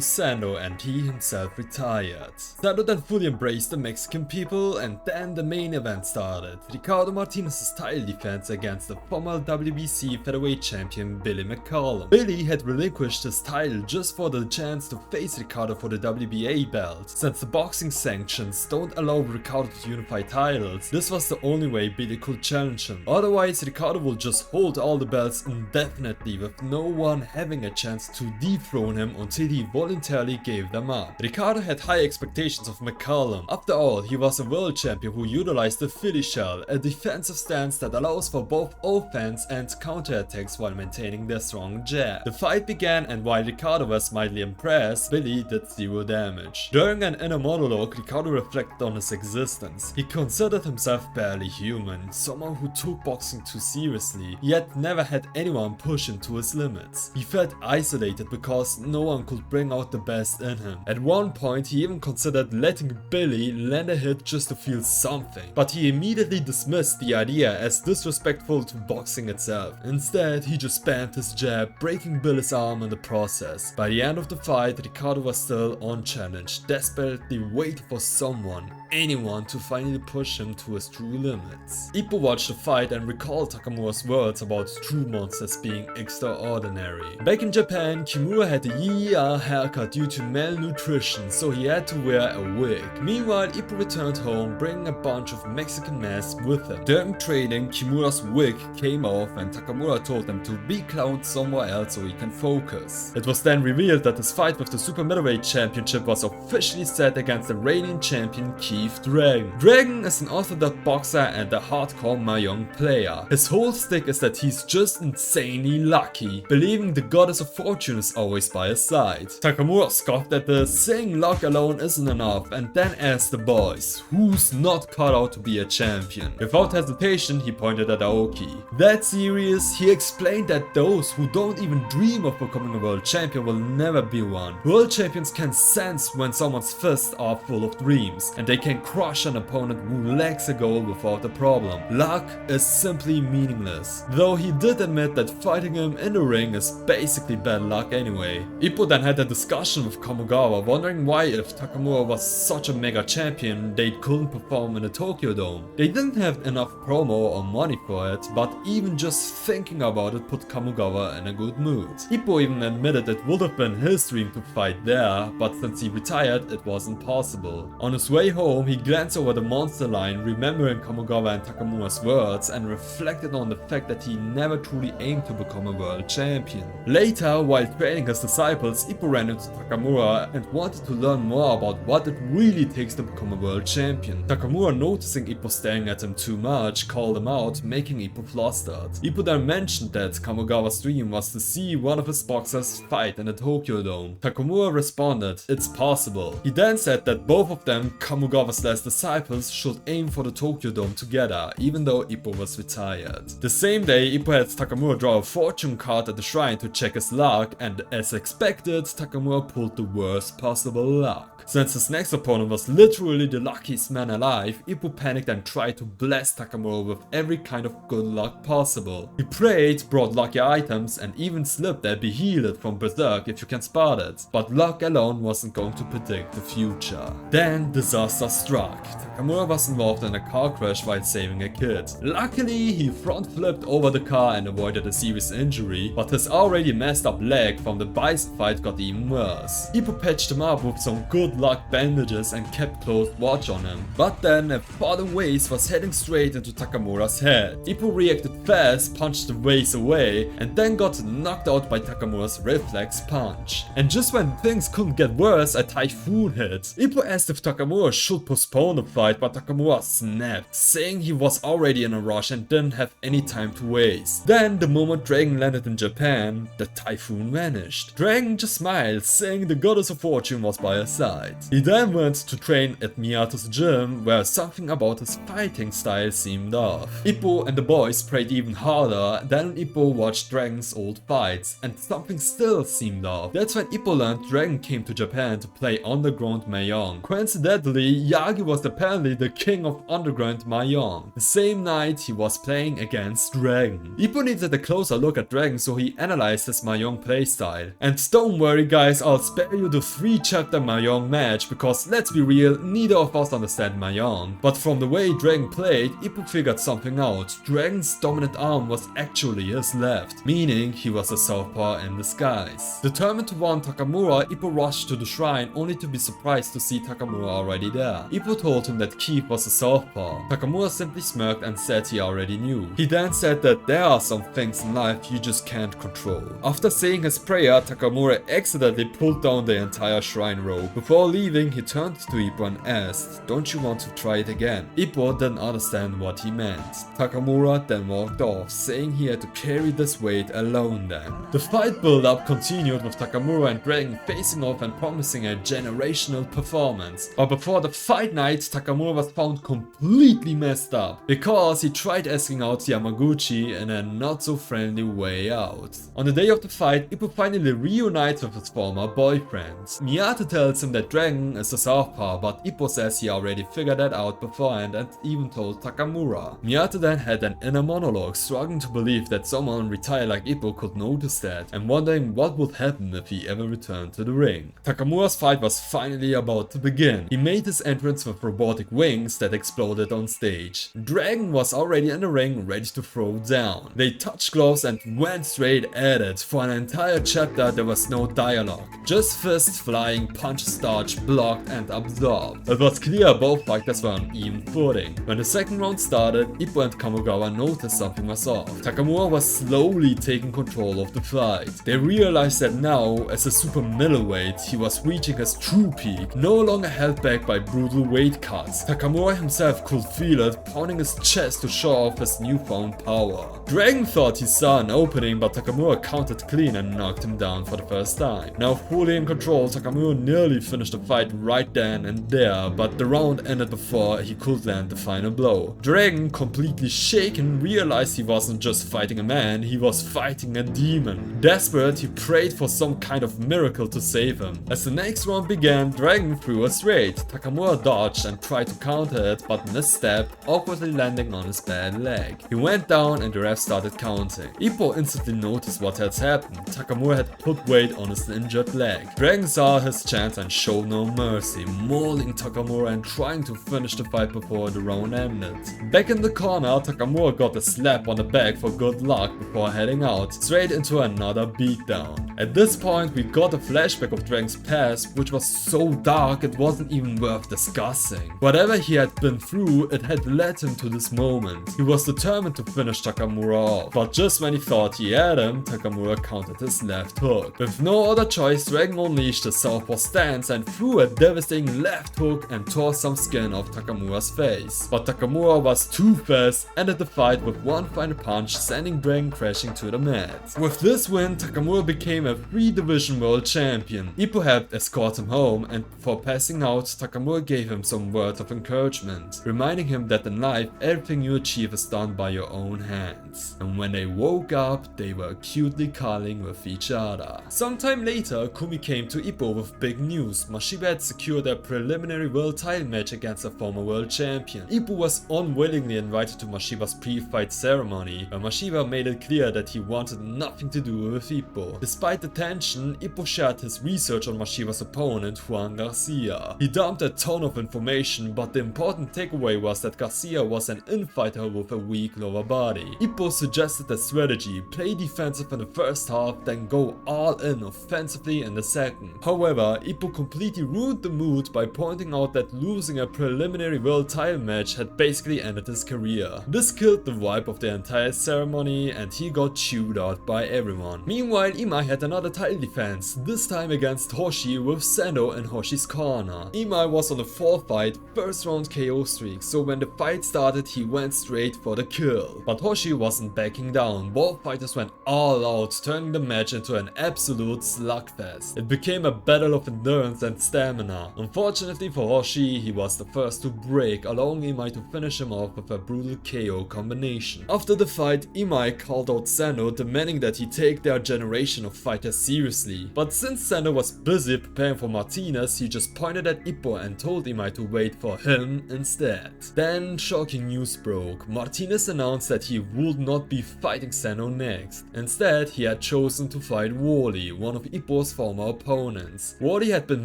Sendo, and he himself retired. Sendo then fully embraced the Mexican people, and then the main event started. Ricardo Martinez's title defense against the former WBC featherweight champion Billy McCallum. Billy had relinquished his title just for the chance to face Ricardo for the WBA belt. Since the boxing sanctions don't allow Ricardo to unify titles, this was the only way Billy could challenge him. Otherwise, Ricardo will just hold all the belts indefinitely, with no one having a chance to dethrone him until he voluntarily gave them up. Ricardo had high expectations of McCallum. After all, he was a world champion who utilized the Philly shell, a defensive stance that allows for both offense and counterattacks while maintaining their strong jab. The fight began, and while Ricardo was mildly impressed, Billy did zero damage. During an inner monologue, Ricardo reflected on his existence. He considered himself barely human, someone who took boxing too seriously, yet never had anyone push him to his limits. He felt isolated because no one could bring out the best in him. At one point, he even considered letting Billy land a hit just to feel something, but he immediately dismissed the idea as disrespectful to boxing itself. Instead, he just spammed his jab, breaking Billy's arm in the process. By the end of the fight, Ricardo was still unchallenged, desperately waiting for someone, anyone, to finally push him to his true limits. Ippo watched the fight and recalled Takamura's words about true monsters being extraordinary. Back in Japan, Kimura had a yee-yah haircut due to malnutrition, so he had to wear a wig. Meanwhile, Ippo returned home, bringing a bunch of Mexican masks with him. During training, Kimura's wig came off and Takamura told him to be clowned somewhere else so he can focus. It was then revealed that his fight with the Super Middleweight Championship was officially set against the reigning champion Dragon. Dragon is an orthodox boxer and a hardcore Mahjong player. His whole stick is that he's just insanely lucky, believing the goddess of fortune is always by his side. Takamura scoffed at this, saying luck alone isn't enough, and then asked the boys, who's not cut out to be a champion? Without hesitation, he pointed at Aoki. That serious, he explained that those who don't even dream of becoming a world champion will never be one. World champions can sense when someone's fists are full of dreams, and they can crush an opponent who lacks a goal without a problem. Luck is simply meaningless, though he did admit that fighting him in the ring is basically bad luck anyway. Ippo then had a discussion with Kamogawa, wondering why, if Takamura was such a mega champion, they couldn't perform in the Tokyo Dome. They didn't have enough promo or money for it, but even just thinking about it put Kamogawa in a good mood. Ippo even admitted it would have been his dream to fight there, but since he retired, it wasn't possible. On his way home, he glanced over the monster line, remembering Kamogawa and Takamura's words, and reflected on the fact that he never truly aimed to become a world champion. Later, while training his disciples, Ippo ran into Takamura and wanted to learn more about what it really takes to become a world champion. Takamura, noticing Ippo staring at him too much, called him out, making Ippo flustered. Ippo then mentioned that Kamogawa's dream was to see one of his boxers fight in the Tokyo Dome. Takamura responded, it's possible. He then said that both of them, Kamogawa's last disciples, should aim for the Tokyo Dome together, even though Ippo was retired. The same day, Ippo had Takamura draw a fortune card at the shrine to check his luck, and as expected, Takamura pulled the worst possible luck. Since his next opponent was literally the luckiest man alive, Ippo panicked and tried to bless Takamura with every kind of good luck possible. He prayed, brought lucky items, and even slipped a Behelit from Berserk if you can spot it. But luck alone wasn't going to predict the future. Then disaster struck. Takamura was involved in a car crash while saving a kid. Luckily, he front flipped over the car and avoided a serious injury, but his already messed up leg from the bison fight got even worse. Ippo patched him up with some good luck bandages and kept close watch on him. But then a falling waist was heading straight into Takamura's head. Ippo reacted fast, punched punched the vase away and then got knocked out by Takamura's reflex punch. And just when things couldn't get worse, a typhoon hit. Ippo asked if Takamura should postpone the fight, but Takamura snapped, saying he was already in a rush and didn't have any time to waste. Then, the moment Dragon landed in Japan, the typhoon vanished. Dragon just smiled, saying the goddess of fortune was by his side. He then went to train at Miyata's gym, where something about his fighting style seemed off. Ippo and the boys prayed even harder, then Ippo watched Dragon's old fights, and something still seemed off. That's when Ippo learned Dragon came to Japan to play underground Mahjong. Coincidentally, Yagi was apparently the king of underground Mahjong. The same night he was playing against Dragon. Ippo needed a closer look at Dragon, so he analyzed his Mahjong playstyle. And don't worry guys, I'll spare you the 3-chapter Mahjong match, because let's be real, neither of us understand Mahjong. But from the way Dragon played, Ippo figured something out. Dragon's dominant arm was actually his left, meaning he was a Southpaw in disguise. Determined to warn Takamura, Ippo rushed to the shrine only to be surprised to see Takamura already there. Ippo told him that Keith was a Southpaw. Takamura simply smirked and said he already knew. He then said that there are some things in life you just can't control. After saying his prayer, Takamura accidentally pulled down the entire shrine rope. Before leaving, he turned to Ippo and asked, "Don't you want to try it again?" Ippo didn't understand what he meant. Takamura then walked off, saying he had to carry this weight alone then. The fight build-up continued with Takamura and Dragon facing off and promising a generational performance. But before the fight night, Takamura was found completely messed up, because he tried asking out Yamaguchi in a not so friendly way out. On the day of the fight, Ippo finally reunites with his former boyfriend. Miyata tells him that Dragon is a Southpaw, but Ippo says he already figured that out beforehand and even told Takamura. Miyata then had an inner monologue, struggling to believe that someone retired like Ippo could notice that, and wondering what would happen if he ever returned to the ring. Takamura's fight was finally about to begin. He made his entrance with robotic wings that exploded on stage. Dragon was already in the ring, ready to throw down. They touched gloves and went straight at it. For an entire chapter there was no dialogue, just fists flying, punches dodged, blocked and absorbed. It was clear both fighters were on even footing. When the second round started, Ippo and Kamogawa noticed something was off. Takamura was slowly taking control of the fight. They realized that now, as a super middleweight, he was reaching his true peak, no longer held back by brutal weight cuts. Takamura himself could feel it, pounding his chest to show off his newfound power. Dragon thought he saw an opening, but Takamura countered clean and knocked him down for the first time. Now fully in control, Takamura nearly finished the fight right then and there, but the round ended before he could land the final blow. Dragon, completely shaken, realized he wasn't just fighting a man, he was fighting a demon. Desperate, he prayed for some kind of miracle to save him. As the next round began, Dragon threw a straight. Takamura dodged and tried to counter it, but misstepped, awkwardly landing on his bad leg. He went down and the ref started counting. Ippo instantly noticed what had happened. Takamura had put weight on his injured leg. Dragon saw his chance and showed no mercy, mauling Takamura and trying to finish the fight before the round ended. Back in the corner, Takamura got a slap on the back for good luck before heading out, straight into another beatdown. At this point, we got a flashback of Dragon's past, which was so dark it wasn't even worth discussing. Whatever he had been through, it had led him to this moment. He was determined to finish Takamura off, but just when he thought he had him, Takamura countered his left hook. With no other choice, Dragon unleashed a southpaw stance and threw a devastating left hook and tore some skin off Takamura's face. But Takamura was too fast, ended the fight with one final punch, sending Dragon crashing to the mat. With this win, Takamura became a 3-division world champion. Ippo helped escort him home, and before passing out, Takamura gave him some words of encouragement, reminding him that in life everything you achieve is done by your own hands. And when they woke up, they were cutely cuddling with each other. Sometime later, Kumi came to Ippo with big news. Mashiba had secured a preliminary world title match against a former world champion. Ippo was unwillingly invited to Mashiba's pre-fight ceremony, where Mashiba made it clear that he wanted nothing to do with Ippo. Despite the tension, Ippo shared his research on Mashiba's opponent, Juan Garcia. He dumped a ton of information, but the important takeaway was that Garcia was an infighter with a weak lower body. Ippo suggested a strategy: play defensive in the first half, then go all in offensively in the second. However, Ippo completely ruined the mood by pointing out that losing a preliminary world title match had basically ended his career. This killed the vibe of the entire ceremony and he got chewed out by everyone. Meanwhile, Imai had another title defense, this time against Hoshi with Sendo in Hoshi's corner. Imai was on a 4-fight, first round KO streak, so when the fight started he went straight for the kill. But Hoshi wasn't backing down, both fighters went all out, turning the match into an absolute slugfest. It became a battle of endurance and stamina. Unfortunately for Hoshi, he was the first to break, allowing Imai to finish him off with a brutal KO combination. After the fight, Imai called out Sendo, demanding that he take their generation of fighters seriously. But since Sendo was busy preparing for Martinez, he just pointed at Ippo and told Imai to wait for him instead. Then shocking news broke. Martinez announced that he would not be fighting Sendo next. Instead, he had chosen to fight Wally, one of Ippo's former opponents. Wally had been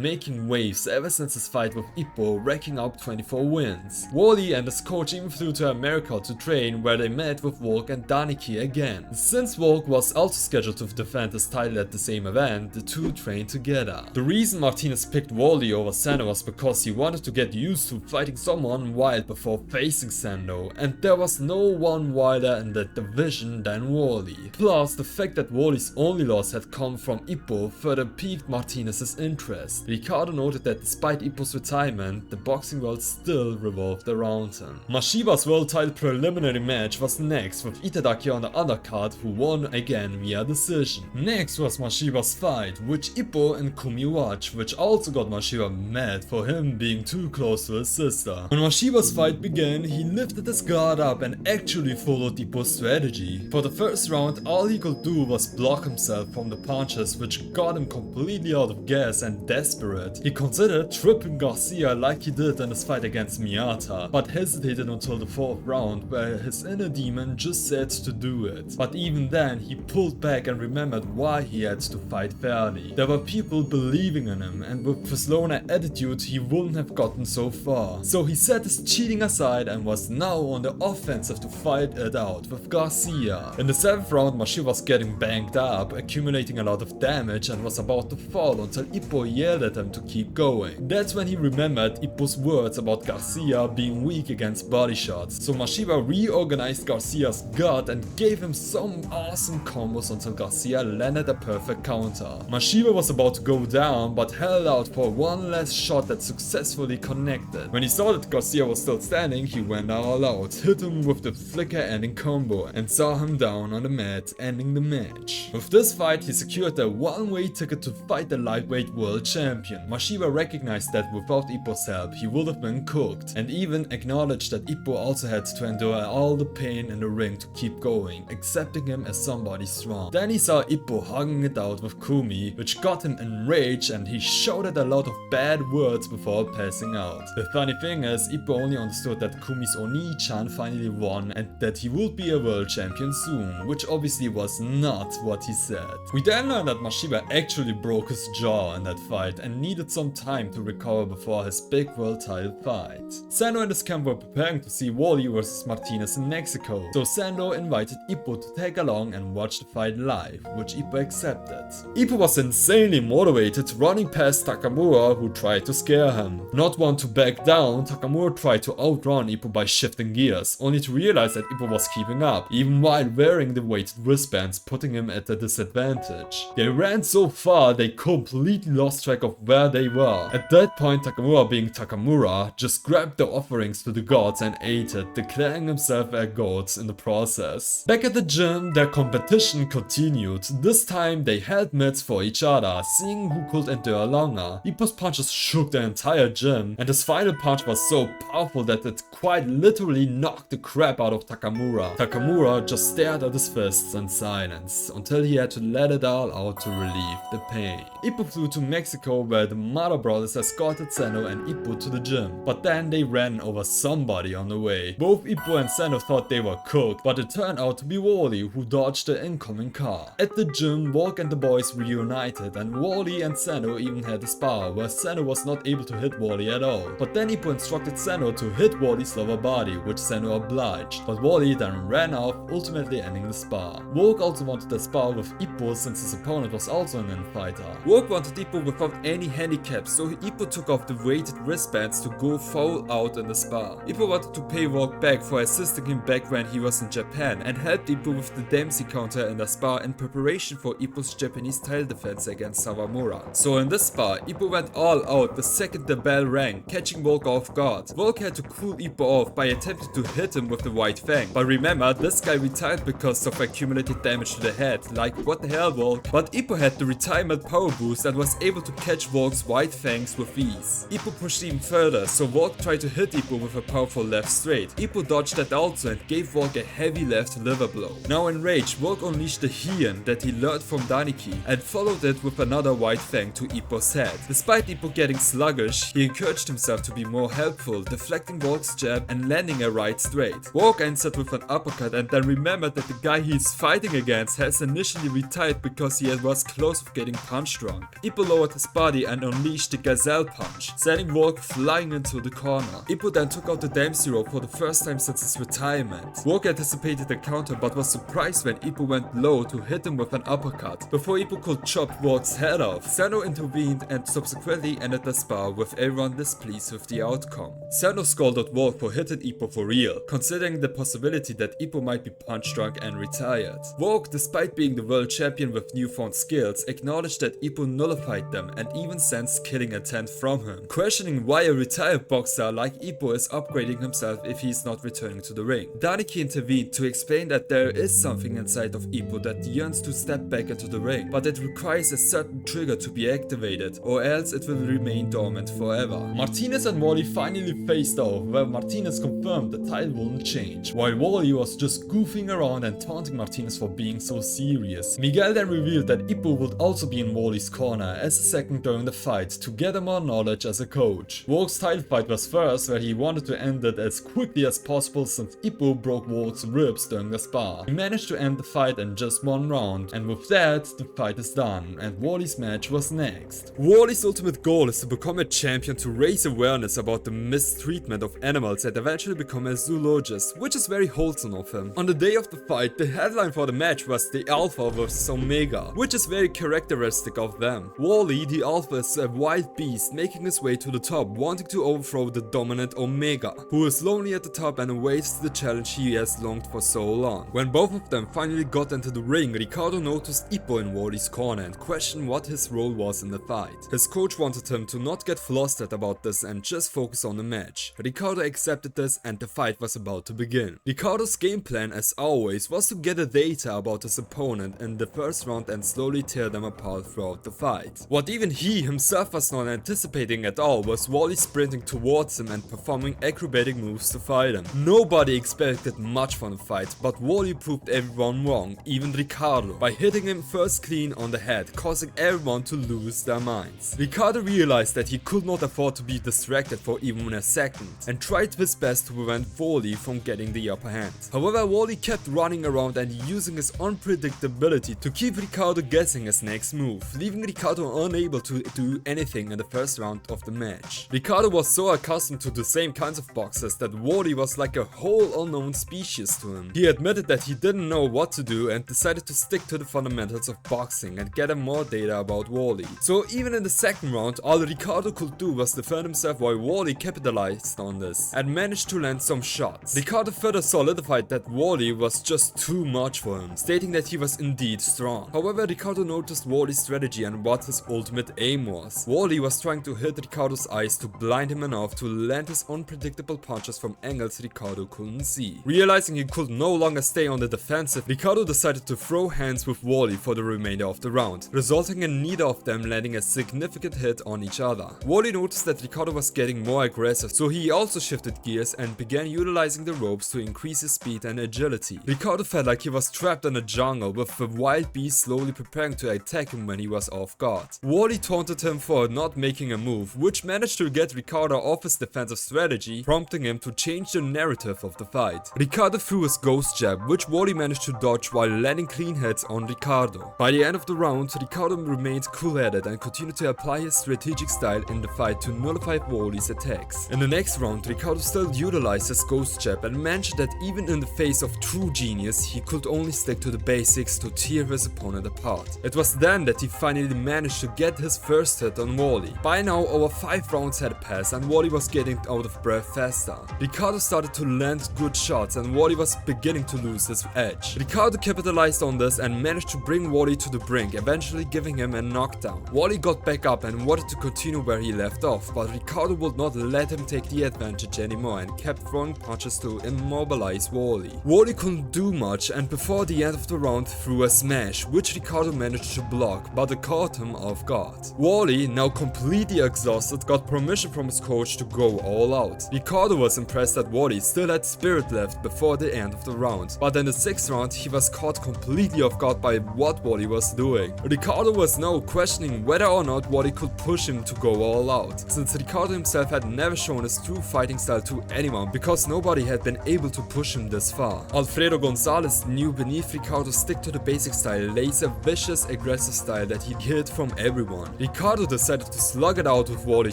making waves ever since his fight with Ippo, racking up 24 wins. Wally and his coach even flew to America to train, where they met with Volg and Daniki again. Since Volg was also scheduled to defend his title at the same event, the two trained together. The reason Martinez picked Wally over Sendo was because he wanted to get used to fighting someone wild before facing Sendo, and there was no one wilder in that division than Wally. Plus, the fact that Wally's only loss had come from Ippo further piqued Martinez's interest. Ricardo noted that despite Ippo's retirement, the boxing world still revolved around him. Mashiba's world title preliminary match was next, with Itadaki on the undercard, who won again via decision. Next was Mashiba's fight, which Ippo and Kumi watched, which also got Mashiba mad for him being too close to his sister. When Mashiba's fight began, he lifted his guard up and actually followed Ippo's strategy. For the first round, all he could do was block himself from the punches, which got him completely out of gas and desperate. He considered tripping Garcia like he did in his fight against Miyata, but hesitated until the 4th round, where his inner demon just said to do it. But even then, he pulled back and remembered why he had to fight fairly. There were people believing in him, and with his loner attitude, he wouldn't have gotten so far. So he set his cheating aside and was now on the offensive to fight it out with Garcia. In the 7th round, Mashiba was getting banged up, accumulating a lot of damage, and was about to fall until Ippo yelled at him to keep going. That's when he remembered Ippo's words about Garcia being weak against body shots. So Mashiba reorganized Garcia's gut and gave him some awesome combos until Garcia landed a perfect counter. Mashiba was about to go down, but held out for one last shot that successfully connected. When he saw that Garcia was still standing, he went all out, hit him with the flicker ending combo, and saw him down on the mat, ending the match. With this fight, he secured a one-way ticket to fight the lightweight world champion. Mashiba recognized that without Ippo's help, he would have been cooked, and even acknowledged that Ippo also had to endure all the pain in the ring to keep going, accepting him as somebody strong. Then he saw Ippo hugging it out with Kumi, which got him enraged, and he shouted a lot of bad words before passing out. The funny thing is, Ippo only understood that Kumi's Oni-chan finally won and that he would be a world champion soon, which obviously was not what he said. We then learned that Mashiba actually broke his jaw in that fight and needed some time to recover before his big world title fight. Sendo and his camp were preparing to see Wally vs Martinez in Mexico, so Sendo invited Ippo to tag along and watch the fight live, which Ippo accepted. Ippo was insanely motivated, running past Takamura, who tried to scare him. Not one to back down, Takamura tried to outrun Ippo by shifting gears, only to realize that Ippo was keeping up, even while wearing the weighted wristbands, putting him at a disadvantage. They ran so far they completely lost track of where they were. At that point, Takamura, being Takamura, just grabbed the offerings to the gods and ate it, declaring himself a god in the process. Back at the gym, their competition continued. This time they held mitts for each other, seeing who could endure longer. Ippo's punches shook the entire gym, and his final punch was so powerful that it quite literally knocked the crap out of Takamura. Takamura just stared at his fists in silence, until he had to let it all out to relieve the pain. Ippo flew to Mexico, where the Mata brothers escorted Sendo and Ippo to the gym, but then they ran over somebody on the way. Both Ippo and Sendo thought they were cooked, but it turned out to be Wally, who dodged the incoming car. At the gym, Volg and the boys reunited, and Wally and Sendo even had a spar, where Sendo was not able to hit Wally at all. But then Ippo instructed Sendo to hit Wally's lower body, which Sendo obliged, but Wally then ran off, ultimately ending the spar. Volg also wanted a spar with Ippo since his opponent was also an infighter. Volg wanted Ippo without any handicaps, so Ippo took off the weighted wristbands to go foul out in the spar. Ippo wanted to pay Volg back for assisting him back when he was in Japan Japan and helped Ippo with the Dempsey counter in the spar in preparation for Ippo's Japanese title defense against Sawamura. So in this spar, Ippo went all out the second the bell rang, catching Volg off guard. Volg had to cool Ippo off by attempting to hit him with the White Fang. But remember, this guy retired because of accumulated damage to the head, like what the hell, Volg? But Ippo had the retirement power boost and was able to catch Volg's White Fangs with ease. Ippo pushed even further, so Volg tried to hit Ippo with a powerful left straight. Ippo dodged that also and gave Volg a heavy left liver blow. Now enraged, Volg unleashed the Heian that he learned from Daniki and followed it with another White Fang to Ippo's head. Despite Ippo getting sluggish, he encouraged himself to be more helpful, deflecting Volg's jab and landing a right straight. Volg answered with an uppercut and then remembered that the guy he is fighting against has initially retired because he was close of getting punch drunk. Ippo lowered his body and unleashed the Gazelle punch, sending Volg flying into the corner. Ippo then took out the Dempsey rope for the first time since his retirement. Volg anticipated the counter but was surprised when Ippo went low to hit him with an uppercut. Before Ippo could chop Volg's head off, Sendo intervened and subsequently ended the spar with everyone displeased with the outcome. Sendo scolded Volg for hitting Ippo for real, considering the possibility that Ippo might be punch drunk and retired. Volg, despite being the world champion with newfound skills, acknowledged that Ippo nullified them and even sensed killing intent from him, questioning why a retired boxer like Ippo is upgrading himself if he is not returning to the ring. Daniki intervened to explain that there is something inside of Ippo that yearns to step back into the ring, but it requires a certain trigger to be activated, or else it will remain dormant forever. Martinez and Wally finally faced off, where Martinez confirmed the title wouldn't change, while Wally was just goofing around and taunting Martinez for being so serious. Miguel then revealed that Ippo would also be in Wally's corner as a second during the fight to gather more knowledge as a coach. Volg's title fight was first, where he wanted to end it as quickly as possible since Ippo broke Volg's ribs during the spar. He managed to end the fight in just one round, and with that, the fight is done, and Wally's match was next. Wally's ultimate goal is to become a champion to raise awareness about the mistreatment of animals and eventually become a zoologist, which is very wholesome of him. On the day of the fight, the headline for the match was the Alpha vs Omega, which is very characteristic of them. Wally, the Alpha, is a wild beast making his way to the top, wanting to overthrow the dominant Omega, who is lonely at the top and awaits the challenge he has longed for so long. When both of them finally got into the ring, Ricardo noticed Ippo in Wally's corner and questioned what his role was in the fight. His coach wanted him to not get flustered about this and just focus on the match. Ricardo accepted this and the fight was about to begin. Ricardo's game plan, as always, was to gather data about his opponent in the first round and slowly tear them apart throughout the fight. What even he himself was not anticipating at all was Wally sprinting towards him and performing acrobatic moves to fight him. Nobody expected much from the fight, but Wally proved everyone wrong, even Ricardo, by hitting him first clean on the head, causing everyone to lose their minds. Ricardo realized that he could not afford to be distracted for even a second, and tried his best to prevent Wally from getting the upper hand. However, Wally kept running around and using his unpredictability to keep Ricardo guessing his next move, leaving Ricardo unable to do anything in the first round of the match. Ricardo was so accustomed to the same kinds of boxers that Wally was like a whole unknown species to him. He admitted that he didn't know what to do and decided to stick to the fundamentals of boxing and gather more data about Wally. So even in the second round, all Ricardo could do was defend himself while Wally capitalized on this and managed to land some shots. Ricardo further solidified that Wally was just too much for him, stating that he was indeed strong. However, Ricardo noticed Wally's strategy and what his ultimate aim was. Wally was trying to hit Ricardo's eyes to blind him enough to land his unpredictable punches from angles Ricardo couldn't see. Realizing he could no longer stay on the defensive, Ricardo decided to throw hands with Wally for the remainder of the round, resulting in neither of them landing a significant hit on each other. Wally noticed that Ricardo was getting more aggressive, so he also shifted gears and began utilizing the ropes to increase his speed and agility. Ricardo felt like he was trapped in a jungle with the wild beast slowly preparing to attack him when he was off guard. Wally taunted him for not making a move, which managed to get Ricardo off his defensive strategy, prompting him to change the narrative of the fight. Ricardo threw his ghost jab, which Wally managed to dodge while landing clean hits on Ricardo. By the end of the round, Ricardo remained cool-headed and continued to apply his strategic style in the fight to nullify Wally's attacks. In the next round, Ricardo still utilized his ghost jab and mentioned that even in the face of true genius, he could only stick to the basics to tear his opponent apart. It was then that he finally managed to get his first hit on Wally. By now, over 5 rounds had passed and Wally was getting out of breath faster. Ricardo started to land good shots and Wally was beginning to lose his edge. Ricardo capitalized on this and managed to bring Wally to the brink, eventually giving him a knockdown. Wally got back up and wanted to continue where he left off, but Ricardo would not let him take the advantage anymore and kept throwing punches to immobilize Wally. Wally couldn't do much, and before the end of the round threw a smash, which Ricardo managed to block, but it caught him off guard. Wally, now completely exhausted, got permission from his coach to go all out. Ricardo was impressed that Wally still had spirit left before the end of the round, but in the 6th round he was caught completely off guard by what Wally was doing. Ricardo was now questioning whether or not Wally could push him to go all out, since Ricardo himself had never shown his true fighting style to anyone because nobody had been able to push him this far. Alfredo Gonzales knew beneath Ricardo's stick to the basic style lays a vicious aggressive style that he hid from everyone. Ricardo decided to slug it out with Wally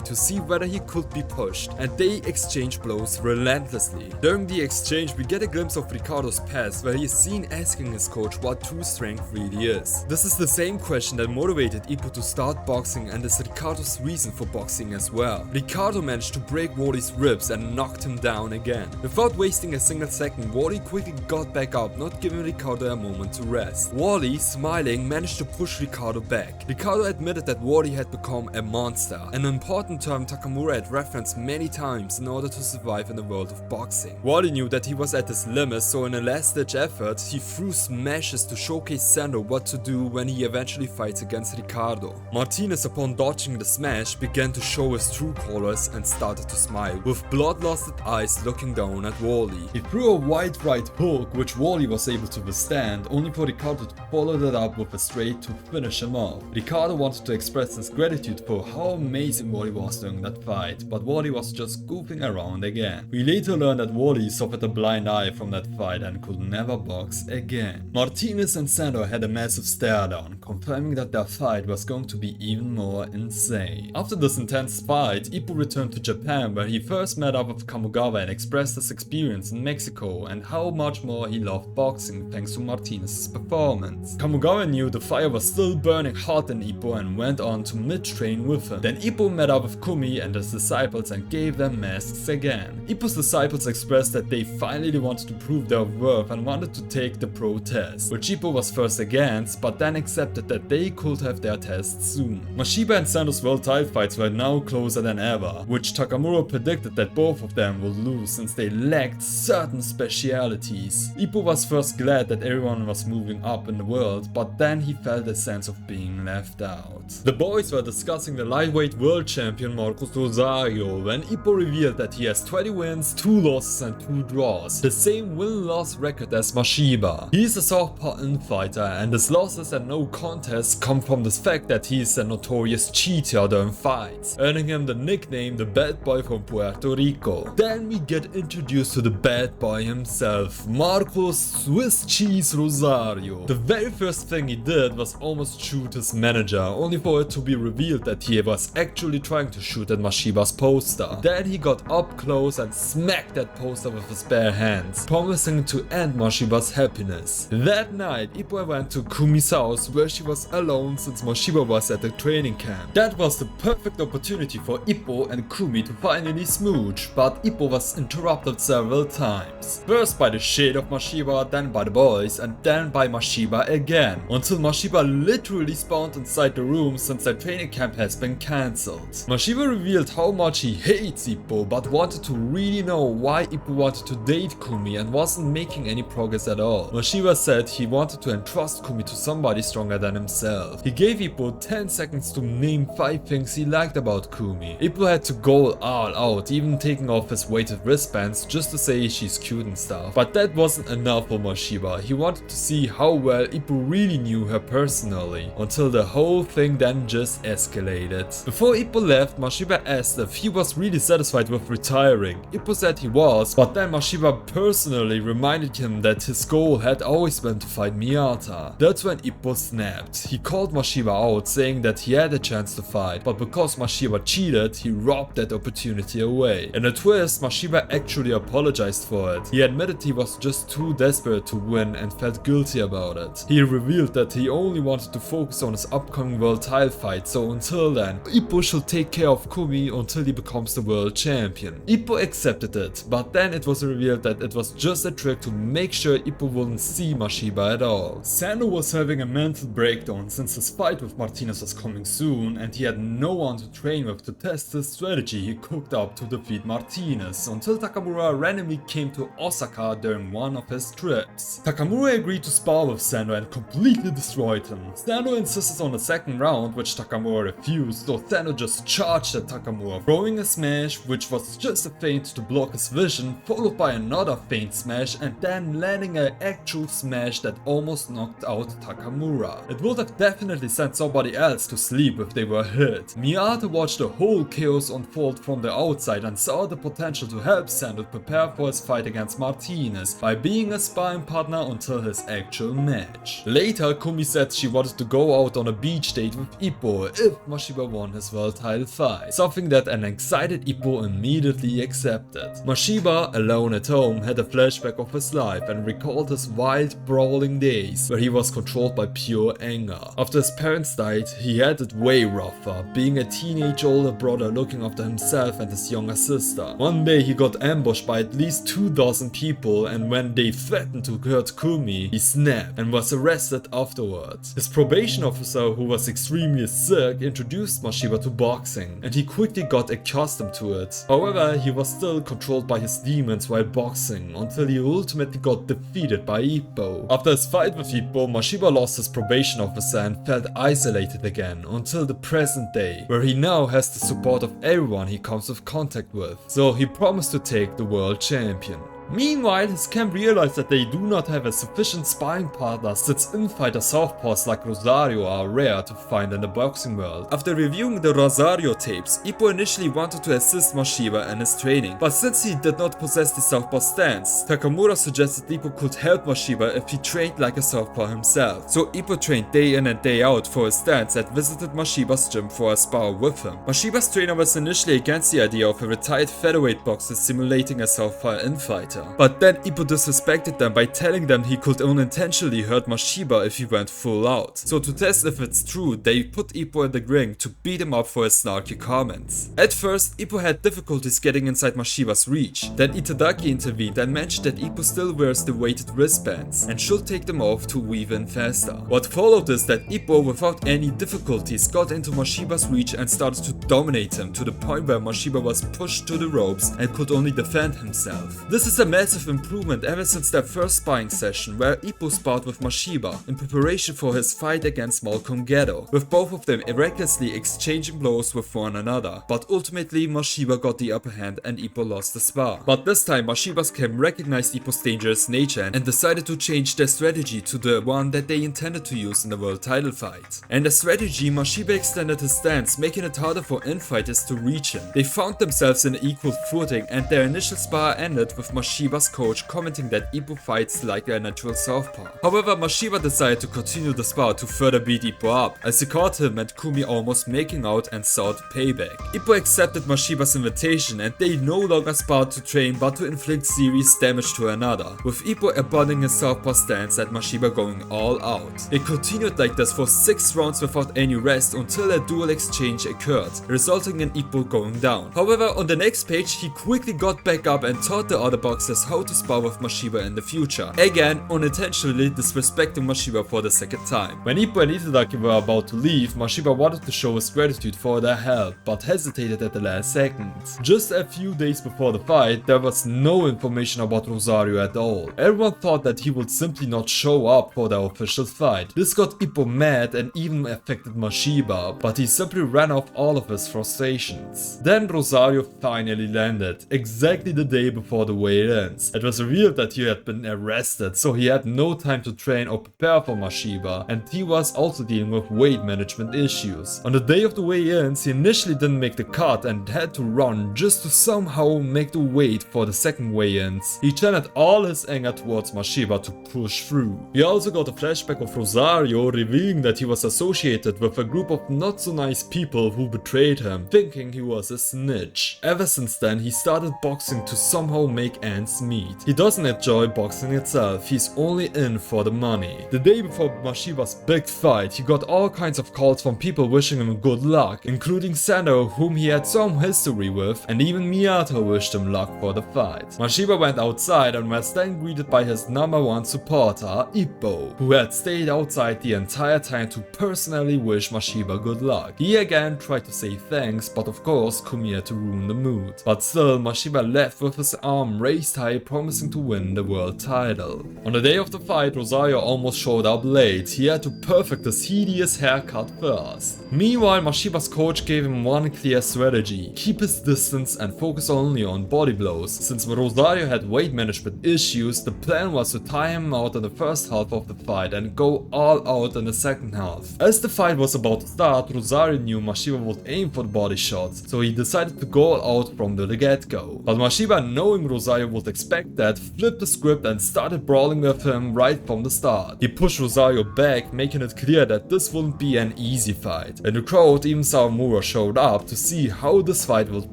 to see whether he could be pushed, and they exchanged blows relentlessly. During the exchange we get a glimpse of Ricardo's past, where he is seen asking his coach what true strength really is. This is the same question that motivated Ippo to start boxing and is Ricardo's reason for boxing as well. Ricardo managed to break Wally's ribs and knocked him down again. Without wasting a single second, Wally quickly got back up, not giving Ricardo a moment to rest. Wally, smiling, managed to push Ricardo back. Ricardo admitted that Wally had become a monster, an important term Takamura had referenced many times in order to survive in the world of boxing. Wally knew that he was at his limit, so in a last-ditch effort, he threw smashes to showcase Sendo what to do when he eventually fights against Ricardo. Martinez, upon dodging the smash, began to show his true colors and started to smile, with blood-lusted eyes looking down at Wally. He threw a wide right hook, which Wally was able to withstand, only for Ricardo to follow that up with a straight to finish him off. Ricardo wanted to express his gratitude for how amazing Wally was during that fight, but Wally was just goofing around again. We later learned that Wally suffered a blind eye from that fight and could never box again. Martinez and Sendo had a massive stare down, confirming that their fight was going to be even more insane. After this intense fight, Ippo returned to Japan, where he first met up with Kamogawa and expressed his experience in Mexico and how much more he loved boxing thanks to Martinez's performance. Kamogawa knew the fire was still burning hot in Ippo and went on to mid-train with him. Then Ippo met up with Kumi and his disciples and gave them masks again. Ippo's disciples expressed that they finally wanted to prove their worth and wanted to take the pro test, which Ippo was first against, but then accepted that they could have their test soon. Mashiba and Sendo's world title fights were now closer than ever, which Takamura predicted that both of them would lose since they lacked certain specialities. Ippo was first glad that everyone was moving up in the world, but then he felt a sense of being left out. The boys were discussing the lightweight world champion Marcos Rosario when Ippo revealed that he has 20 wins, 2 losses and 2 draws, the same win-loss record as Mashiba. He is a Southpaw infighter and his losses and no contests come from the fact that he is a notorious cheater during fights, earning him the nickname the bad boy from Puerto Rico. Then we get introduced to the bad boy himself, Marcos Swiss Cheese Rosario. The very first thing he did was almost shoot his manager, only for it to be revealed that he was actually trying to shoot at Mashiba's poster. Then he got up close and smacked that poster with his bare hands, promising to end Mashiba's happiness. That night, Ippo went to Kumi's house where she was alone since Mashiba was at the training camp. That was the perfect opportunity for Ippo and Kumi to finally smooch, but Ippo was interrupted several times. First by the shade of Mashiba, then by the boys, and then by Mashiba again, until Mashiba literally spawned inside the room since their training camp has been cancelled. Mashiba revealed how much he hates Ippo, but wanted to really know why Ippo wanted to date Kumi and wasn't making any progress at all. Mashiba said he wanted to entrust Kumi to somebody stronger than himself. He gave Ippo 10 seconds to name 5 things he liked about Kumi. Ippo had to go all out, even taking off his weighted wristbands just to say she's cute and stuff. But that wasn't enough for Mashiba. He wanted to see how well Ippo really knew her personally, until the whole thing then just escalated. Before Ippo left, Mashiba asked if he was really satisfied with retiring. Ippo said he was, but then Mashiba personally reminded him that his goal had always been to fight Miyata. That's when Ippo snapped. He called Mashiba out, saying that he had a chance to fight, but because Mashiba cheated, he robbed that opportunity away. In a twist, Mashiba actually apologized for it. He admitted he was just too desperate to win and felt guilty about it. He revealed that he only wanted to focus on his upcoming world title fight, so until then, Ippo should take care of Kumi until he becomes the world champion. Ippo accepted it, but then it was revealed that it was just just a trick to make sure Ippo wouldn't see Mashiba at all. Sendo was having a mental breakdown since his fight with Martinez was coming soon and he had no one to train with to test the strategy he cooked up to defeat Martinez, until Takamura randomly came to Osaka during one of his trips. Takamura agreed to spar with Sendo and completely destroyed him. Sendo insisted on a second round, which Takamura refused, so Sendo just charged at Takamura, throwing a smash which was just a feint to block his vision, followed by another feint smash and then landing an actual smash that almost knocked out Takamura. It would have definitely sent somebody else to sleep if they were hit. Miyata watched the whole chaos unfold from the outside and saw the potential to help Sendo prepare for his fight against Martinez by being a sparring partner until his actual match. Later, Kumi said she wanted to go out on a beach date with Ippo if Mashiba won his world title fight, something that an excited Ippo immediately accepted. Mashiba, alone at home, had a flashback of his life and recalled his wild brawling days where he was controlled by pure anger. After his parents died, he had it way rougher, being a teenage older brother looking after himself and his younger sister. One day he got ambushed by at least 2,000 people, and when they threatened to hurt Kumi, he snapped and was arrested afterwards. His probation officer, who was extremely sick, introduced Mashiba to boxing, and he quickly got accustomed to it. However, he was still controlled by his demons while boxing, until he ultimately got defeated by Ippo. After his fight with Ippo, Mashiba lost his probation officer and felt isolated again until the present day, where he now has the support of everyone he comes with contact with, so he promised to take the world champion. Meanwhile, his camp realized that they do not have a sufficient sparring partner since infighter Southpaws like Rosario are rare to find in the boxing world. After reviewing the Rosario tapes, Ippo initially wanted to assist Mashiba in his training, but since he did not possess the Southpaw stance, Takamura suggested Ippo could help Mashiba if he trained like a Southpaw himself. So Ippo trained day in and day out for his stance and visited Mashiba's gym for a spar with him. Mashiba's trainer was initially against the idea of a retired featherweight boxer simulating a Southpaw infighter. But then Ippo disrespected them by telling them he could unintentionally hurt Mashiba if he went full out. So to test if it's true, they put Ippo in the ring to beat him up for his snarky comments. At first, Ippo had difficulties getting inside Mashiba's reach. Then Itadaki intervened and mentioned that Ippo still wears the weighted wristbands and should take them off to weave in faster. What followed is that Ippo, without any difficulties, got into Mashiba's reach and started to dominate him to the point where Mashiba was pushed to the ropes and could only defend himself. This is a massive improvement ever since their first sparring session, where Ippo sparred with Mashiba in preparation for his fight against McCallum Ghetto, with both of them recklessly exchanging blows with one another. But ultimately Mashiba got the upper hand and Ippo lost the spar. But this time Mashiba's camp recognized Ippo's dangerous nature and decided to change their strategy to the one that they intended to use in the world title fight. And the strategy, Mashiba extended his stance, making it harder for infighters to reach him. They found themselves in equal footing, and their initial spar ended with Mashiba's coach commenting that Ippo fights like a natural southpaw. However, Mashiba decided to continue the spar to further beat Ippo up, as he caught him and Kumi almost making out and sought payback. Ippo accepted Mashiba's invitation and they no longer sparred to train but to inflict serious damage to another, with Ippo abandoning his southpaw stance and Mashiba going all out. They continued like this for 6 rounds without any rest until a duel exchange occurred, resulting in Ippo going down. However, on the next page he quickly got back up and taught the other boxers how to spar with Mashiba in the future, again unintentionally disrespecting Mashiba for the second time. When Ippo and Itadaki were about to leave, Mashiba wanted to show his gratitude for their help, but hesitated at the last second. Just a few days before the fight, there was no information about Rosario at all. Everyone thought that he would simply not show up for the official fight. This got Ippo mad and even affected Mashiba, but he simply ran off all of his frustrations. Then Rosario finally landed, exactly the day before the weigh-ins. It was revealed that he had been arrested, so he had no time to train or prepare for Mashiba, and he was also dealing with weight management issues. On the day of the weigh-ins, he initially didn't make the cut and had to run just to somehow make the weight for the second weigh-ins. He channeled all his anger towards Mashiba to push through. We also got a flashback of Rosario revealing that he was associated with a group of not so nice people who betrayed him, thinking he was a snitch. Ever since then, he started boxing to somehow make ends minds meet. He doesn't enjoy boxing itself, he's only in for the money. The day before Mashiba's big fight, he got all kinds of calls from people wishing him good luck, including Sendo, whom he had some history with, and even Miyata wished him luck for the fight. Mashiba went outside and was then greeted by his #1 supporter, Ippo, who had stayed outside the entire time to personally wish Mashiba good luck. He again tried to say thanks, but of course Kumi had to ruin the mood. But still, Mashiba left with his arm raised high, promising to win the world title. On the day of the fight, Rosario almost showed up late. He had to perfect his hideous haircut first. Meanwhile, Mashiba's coach gave him one clear strategy: keep his distance and focus only on body blows. Since Rosario had weight management issues, the plan was to tire him out in the first half of the fight and go all out in the second half. As the fight was about to start, Rosario knew Mashiba would aim for the body shots, so he decided to go all out from the get-go. But Mashiba, knowing Rosario would expect that, flipped the script and started brawling with him right from the start. He pushed Rosario back, making it clear that this wouldn't be an easy fight. In the crowd, even Takamura showed up to see how this fight would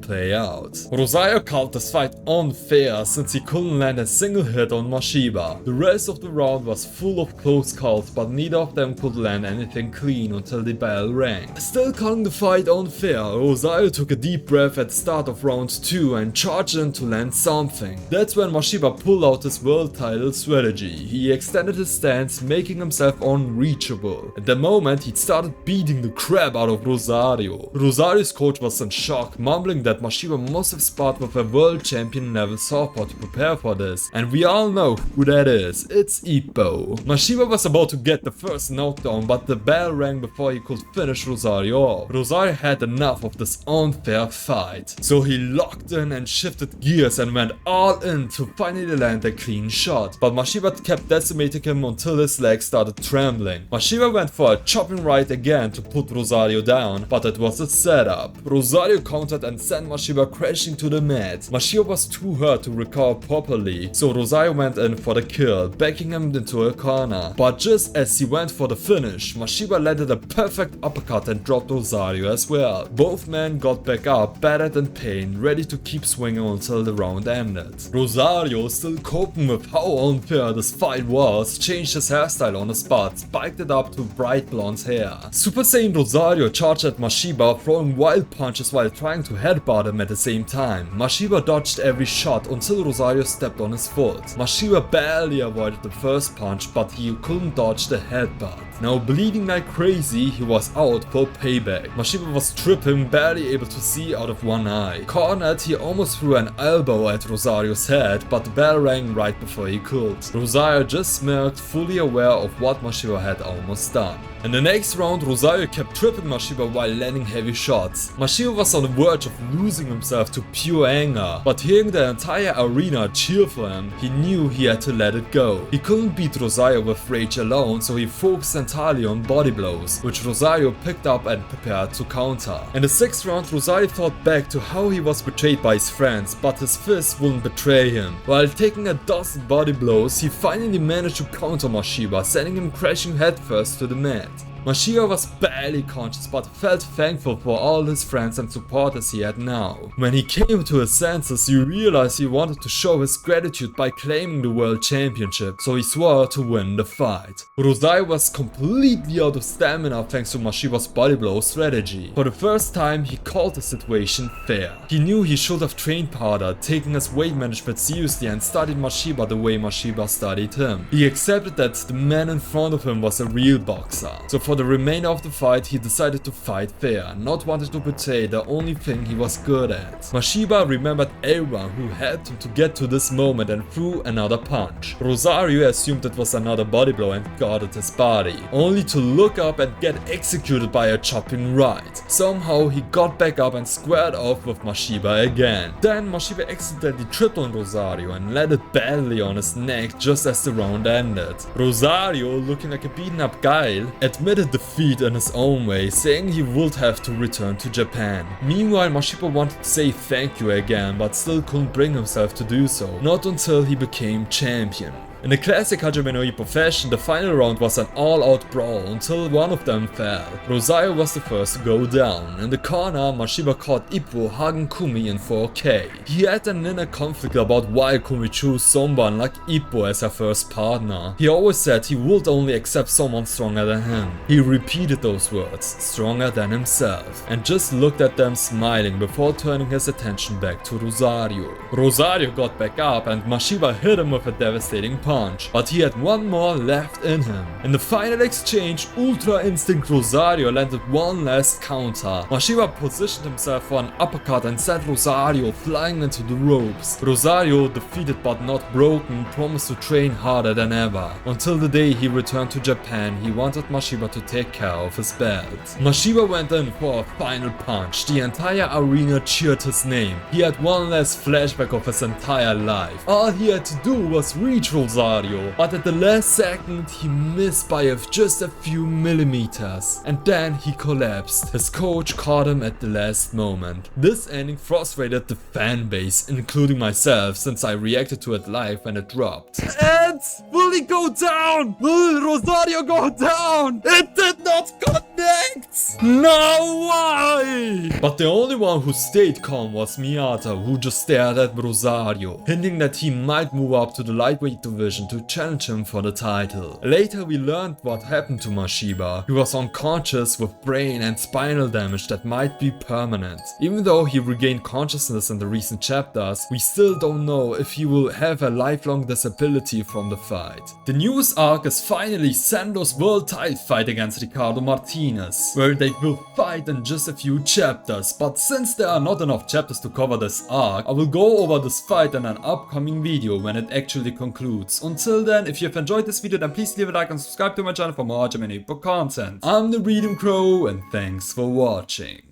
play out. Rosario called this fight unfair since he couldn't land a single hit on Mashiba. The rest of the round was full of close calls, but neither of them could land anything clean until the bell rang. Still calling the fight unfair, Rosario took a deep breath at the start of round 2 and charged in to land something. That's when Mashiba pulled out his world title strategy. He extended his stance, making himself unreachable. At the moment, he started beating the crap out of Rosario. Rosario's coach was in shock, mumbling that Mashiba must have sparred with a world champion level Southpaw to prepare for this, and we all know who that is. It's Ippo. Mashiba was about to get the first knockdown, but the bell rang before he could finish Rosario off. Rosario had enough of this unfair fight, so he locked in and shifted gears and went all in to finally land a clean shot. But Mashiba kept decimating him until his legs started trembling. Mashiba went for a chopping right again to put Rosario down, but it was a setup. Rosario countered and sent Mashiba crashing to the mat. Mashiba was too hurt to recover properly, so Rosario went in for the kill, backing him into a corner. But just as he went for the finish, Mashiba landed a perfect uppercut and dropped Rosario as well. Both men got back up, battered in pain, ready to keep swinging until the round ended. Rosario, still coping with how unfair this fight was, changed his hairstyle on the spot, spiked it up to bright blonde hair. Super Saiyan Rosario charged at Mashiba, throwing wild punches while trying to headbutt him at the same time. Mashiba dodged every shot until Rosario stepped on his foot. Mashiba barely avoided the first punch, but he couldn't dodge the headbutt. Now bleeding like crazy, he was out for payback. Mashiba was tripping, barely able to see out of one eye. Cornered, he almost threw an elbow at Rosario's head, but the bell rang right before he could. Rosario just smirked, fully aware of what Mashiba had almost done. In the next round, Rosario kept tripping Mashiba while landing heavy shots. Mashiba was on the verge of losing himself to pure anger, but hearing the entire arena cheer for him, he knew he had to let it go. He couldn't beat Rosario with rage alone, so he focused entirely on body blows, which Rosario picked up and prepared to counter. In the 6th round, Rosario thought back to how he was betrayed by his friends, but his fist wouldn't betray him. While taking a dozen body blows, he finally managed to counter Mashiba, sending him crashing headfirst to the mat. Mashiba was barely conscious, but felt thankful for all his friends and supporters he had now. When he came to his senses, he realized he wanted to show his gratitude by claiming the world championship, so he swore to win the fight. Rosario was completely out of stamina thanks to Mashiba's body blow strategy. For the first time, he called the situation fair. He knew he should have trained harder, taking his weight management seriously and studied Mashiba the way Mashiba studied him. He accepted that the man in front of him was a real boxer. So for the remainder of the fight, he decided to fight fair, not wanting to betray the only thing he was good at. Mashiba remembered everyone who helped him to get to this moment and threw another punch. Rosario assumed it was another body blow and guarded his body, only to look up and get executed by a chopping right. Somehow he got back up and squared off with Mashiba again. Then Mashiba accidentally tripped on Rosario and landed badly on his neck just as the round ended. Rosario, looking like a beaten up guy, admitted defeat in his own way, saying he would have to return to Japan. Meanwhile, Mashiba wanted to say thank you again, but still couldn't bring himself to do so, not until he became champion. In the classic Hajime no Ippo fashion, the final round was an all-out brawl until one of them fell. Rosario was the first to go down. In the corner, Mashiba caught Ippo hugging Kumi in 4K. He had an inner conflict about why Kumi chose someone like Ippo as her first partner. He always said he would only accept someone stronger than him. He repeated those words, stronger than himself, and just looked at them smiling before turning his attention back to Rosario. Rosario got back up and Mashiba hit him with a devastating punch, but he had one more left in him. In the final exchange, Ultra Instinct Rosario landed one last counter. Mashiba positioned himself for an uppercut and sent Rosario flying into the ropes. Rosario, defeated but not broken, promised to train harder than ever. Until the day he returned to Japan, he wanted Mashiba to take care of his belt. Mashiba went in for a final punch. The entire arena cheered his name. He had one last flashback of his entire life. All he had to do was reach Rosario, but at the last second he missed by just a few millimeters. And then he collapsed. His coach caught him at the last moment. This ending frustrated the fan base, including myself, since I reacted to it live when it dropped. And will he go down? Will Rosario go down? It did not connect! No, why? But the only one who stayed calm was Miyata, who just stared at Rosario, hinting that he might move up to the lightweight division to challenge him for the title. Later we learned what happened to Mashiba. He was unconscious with brain and spinal damage that might be permanent. Even though he regained consciousness in the recent chapters, we still don't know if he will have a lifelong disability from the fight. The newest arc is finally Sendo's world title fight against Ricardo Martinez, where they will fight in just a few chapters, but since there are not enough chapters to cover this arc, I will go over this fight in an upcoming video when it actually concludes. Until then, if you have enjoyed this video, then please leave a like and subscribe to my channel for more Hajime no Ippo content. I'm the Reading Crow and thanks for watching.